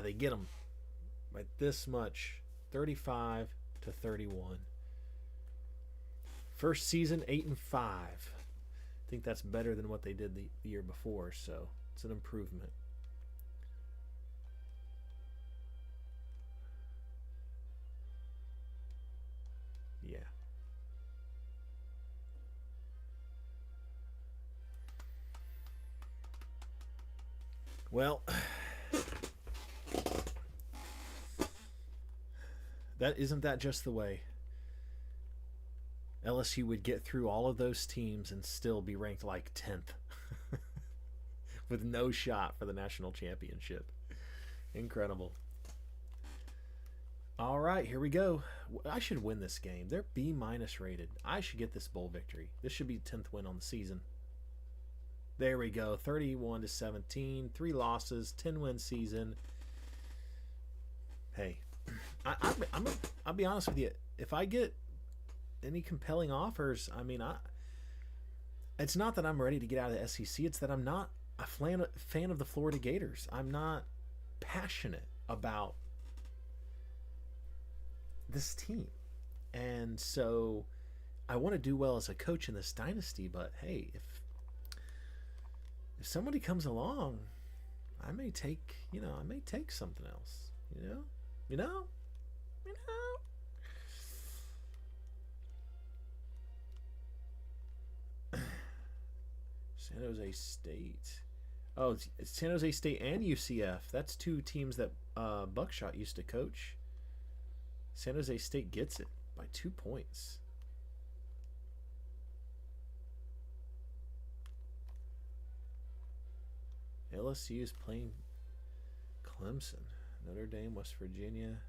They get them by this much, 35-31. First season 8-5. I think that's better than what they did the year before, so it's an improvement. Yeah. Well, isn't that just the way? LSU would get through all of those teams and still be ranked like 10th with no shot for the national championship. Incredible. All right, here we go. I should win this game. They're B- rated. I should get this bowl victory. This should be 10th win on the season. There we go. 31-17, 3 losses, 10-win season. Hey, I'll be honest with you. If I get any compelling offers, I mean, it's not that I'm ready to get out of the SEC. It's that I'm not a fan of the Florida Gators. I'm not passionate about this team. And so I want to do well as a coach in this dynasty, but hey, if somebody comes along, I may take something else, you know. San Jose State. Oh, it's San Jose State and UCF. That's 2 teams that Buckshot used to coach. San Jose State gets it by 2 points. LSU is playing Clemson. Notre Dame, West Virginia.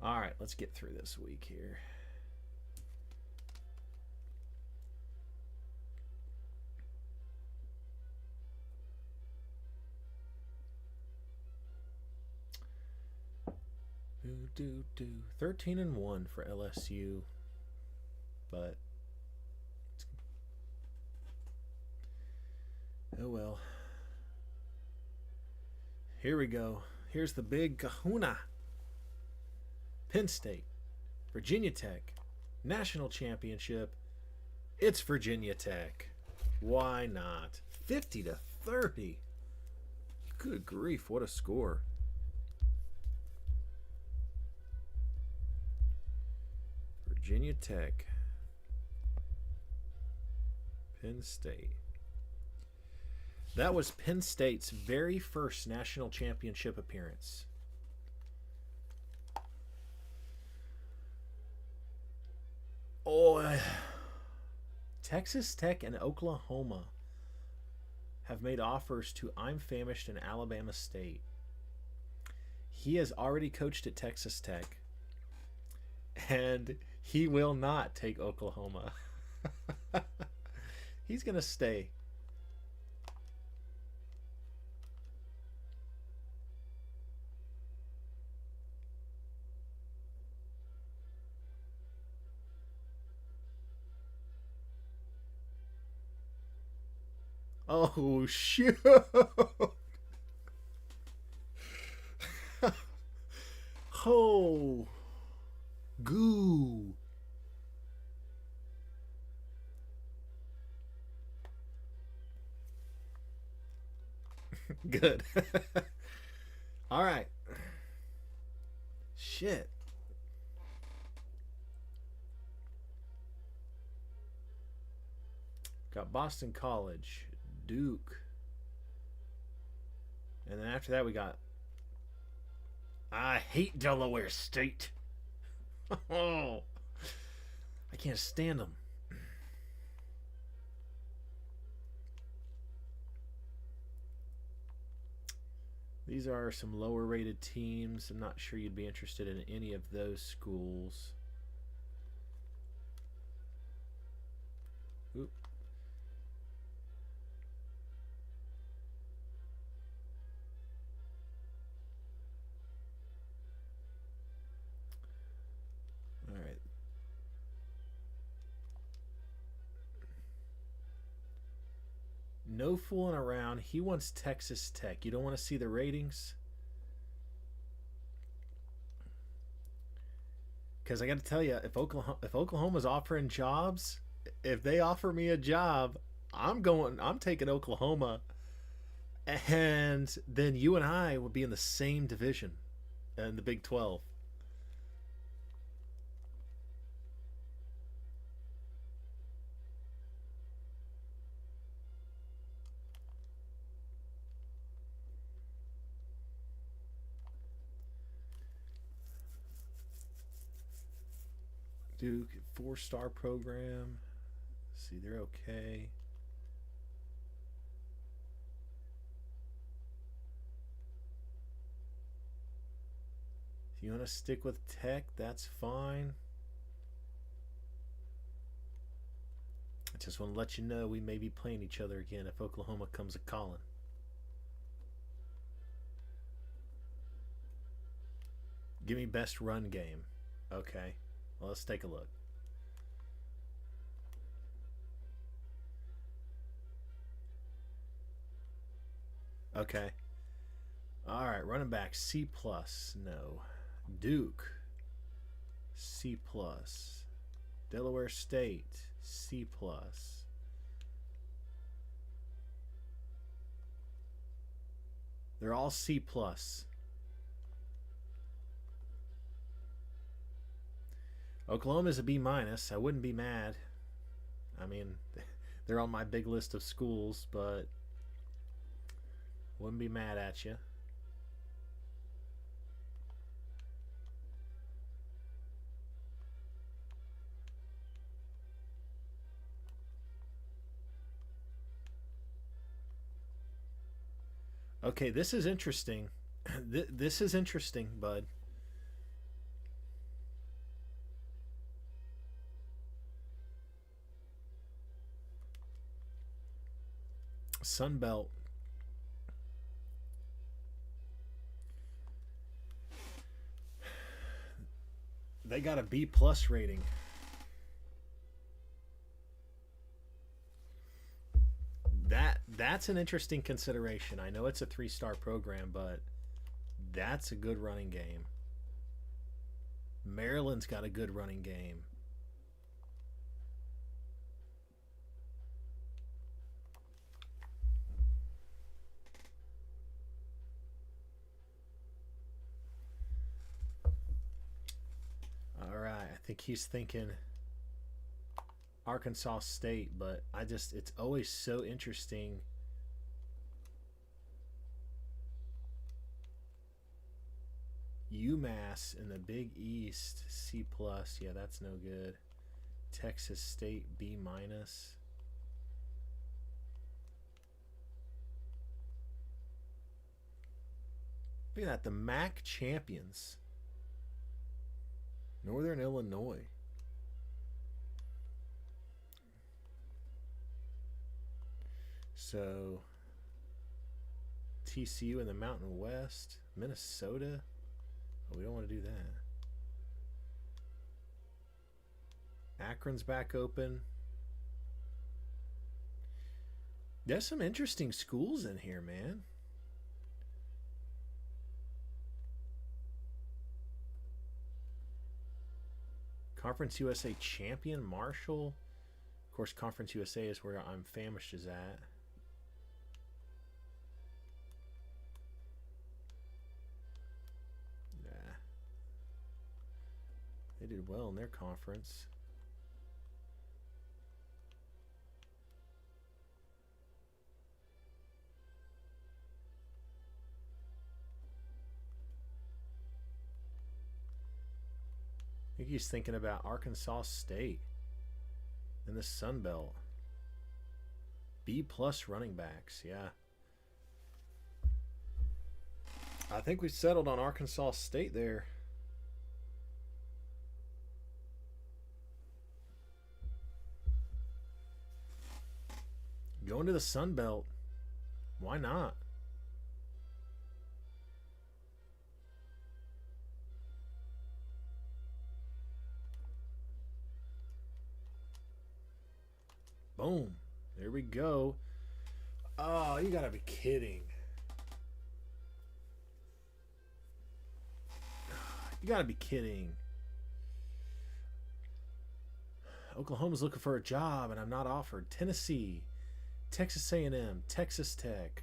All right, let's get through this week here. Do 13-1 for LSU, but oh well. Here we go. Here's the big kahuna. Penn State, Virginia Tech, national championship. It's Virginia Tech. Why not? 50-30. Good grief, what a score. Virginia Tech, Penn State. That was Penn State's very first national championship appearance. Oh, Texas Tech and Oklahoma have made offers to I'm Famished in Alabama State. He has already coached at Texas Tech, and he will not take Oklahoma. He's going to stay. Oh, shoot. Oh, goo. Good. All right. Shit. Got Boston College, Duke. And then after that, we got. I hate Delaware State. Oh, I can't stand them. These are some lower rated teams. I'm not sure you'd be interested in any of those schools. Oop. All right. No fooling around. He wants Texas Tech. You don't want to see the ratings? Because I got to tell you, if Oklahoma's offering jobs, if they offer me a job, I'm taking Oklahoma, and then you and I would be in the same division in the Big 12. Duke, 4-star program. See, they're okay. If you want to stick with Tech, that's fine. I just want to let you know we may be playing each other again if Oklahoma comes a calling. Give me best run game. Okay. Well, let's take a look. Okay. All right, running back C+. No. Duke C+. Delaware State C+. They're all C+. Oklahoma's a B-. I wouldn't be mad. I mean, they're on my big list of schools, but wouldn't be mad at you. Okay, this is interesting. This is interesting, bud. Sunbelt. They got a B+ rating. That's an interesting consideration. I know it's a 3-star program, but that's a good running game. Maryland's got a good running game. All right, I think he's thinking Arkansas State, but it's always so interesting UMass in the Big East, C+. Yeah, that's no good. Texas State, B-. Look at that, the MAC champions. Northern Illinois. So, TCU in the Mountain West. Minnesota. Oh, we don't want to do that. Akron's back open. There's some interesting schools in here, man. Conference USA champion, Marshall. Of course, Conference USA is where I'm famished is at. Nah. They did well in their conference. I think he's thinking about Arkansas State in the Sun Belt. B+ running backs, yeah. I think we settled on Arkansas State there. Going to the Sun Belt. Why not? Boom. There we go. Oh, you gotta be kidding. You gotta be kidding. Oklahoma's looking for a job and I'm not offered. Tennessee, Texas A&M, Texas Tech.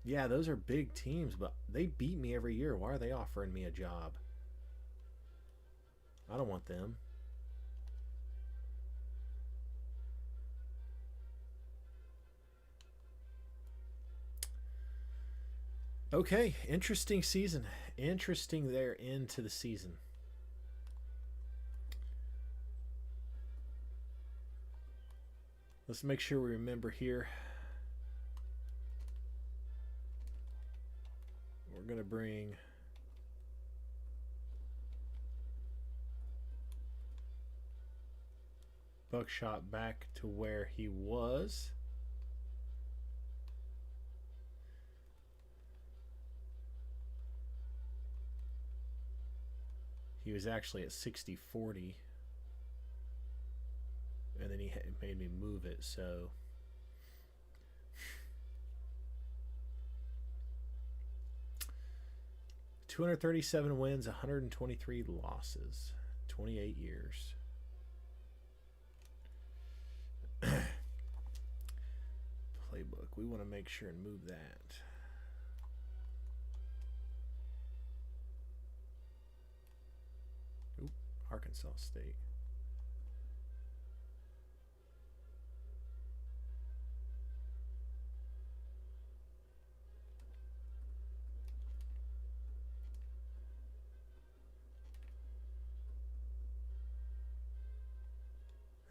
Yeah, those are big teams, but they beat me every year. Why are they offering me a job? I don't want them. Okay, interesting season. Interesting there into the season. Let's make sure we remember here. We're going to bring Buckshot back to where he was. He was actually at 60-40. And then he made me move it, so... ...237 wins, 123 losses. 28 years. Playbook. We want to make sure and move that. Oop, Arkansas State.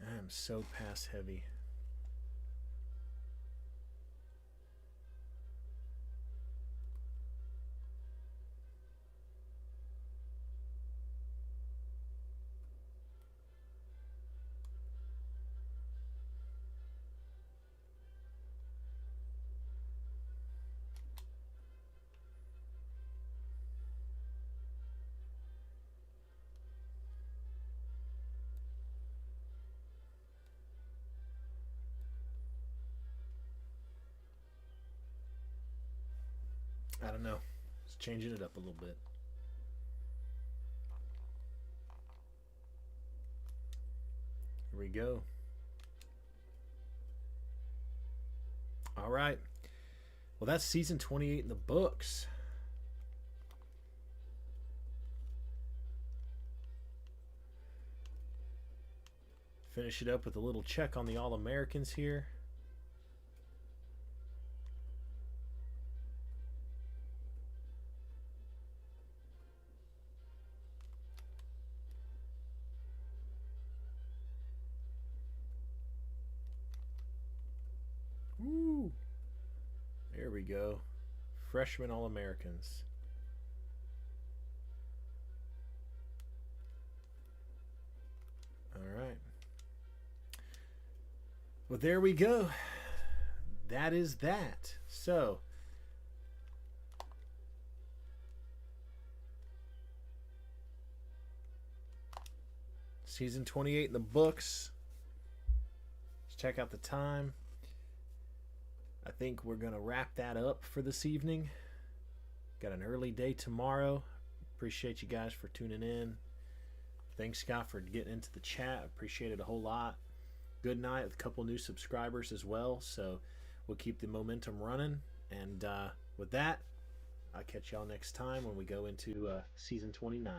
I'm so pass heavy. I don't know. Just changing it up a little bit. Here we go. All right. Well, that's season 28 in the books. Finish it up with a little check on the All-Americans here. go. Freshman All-Americans. All right. Well, there we go. That is that. So, season 28 in the books. Let's check out the time. I think we're going to wrap that up for this evening. Got an early day tomorrow. Appreciate you guys for tuning in. Thanks, Scott, for getting into the chat. Appreciate it a whole lot. Good night with a couple new subscribers as well. So we'll keep the momentum running. And with that, I'll catch y'all next time when we go into season 29.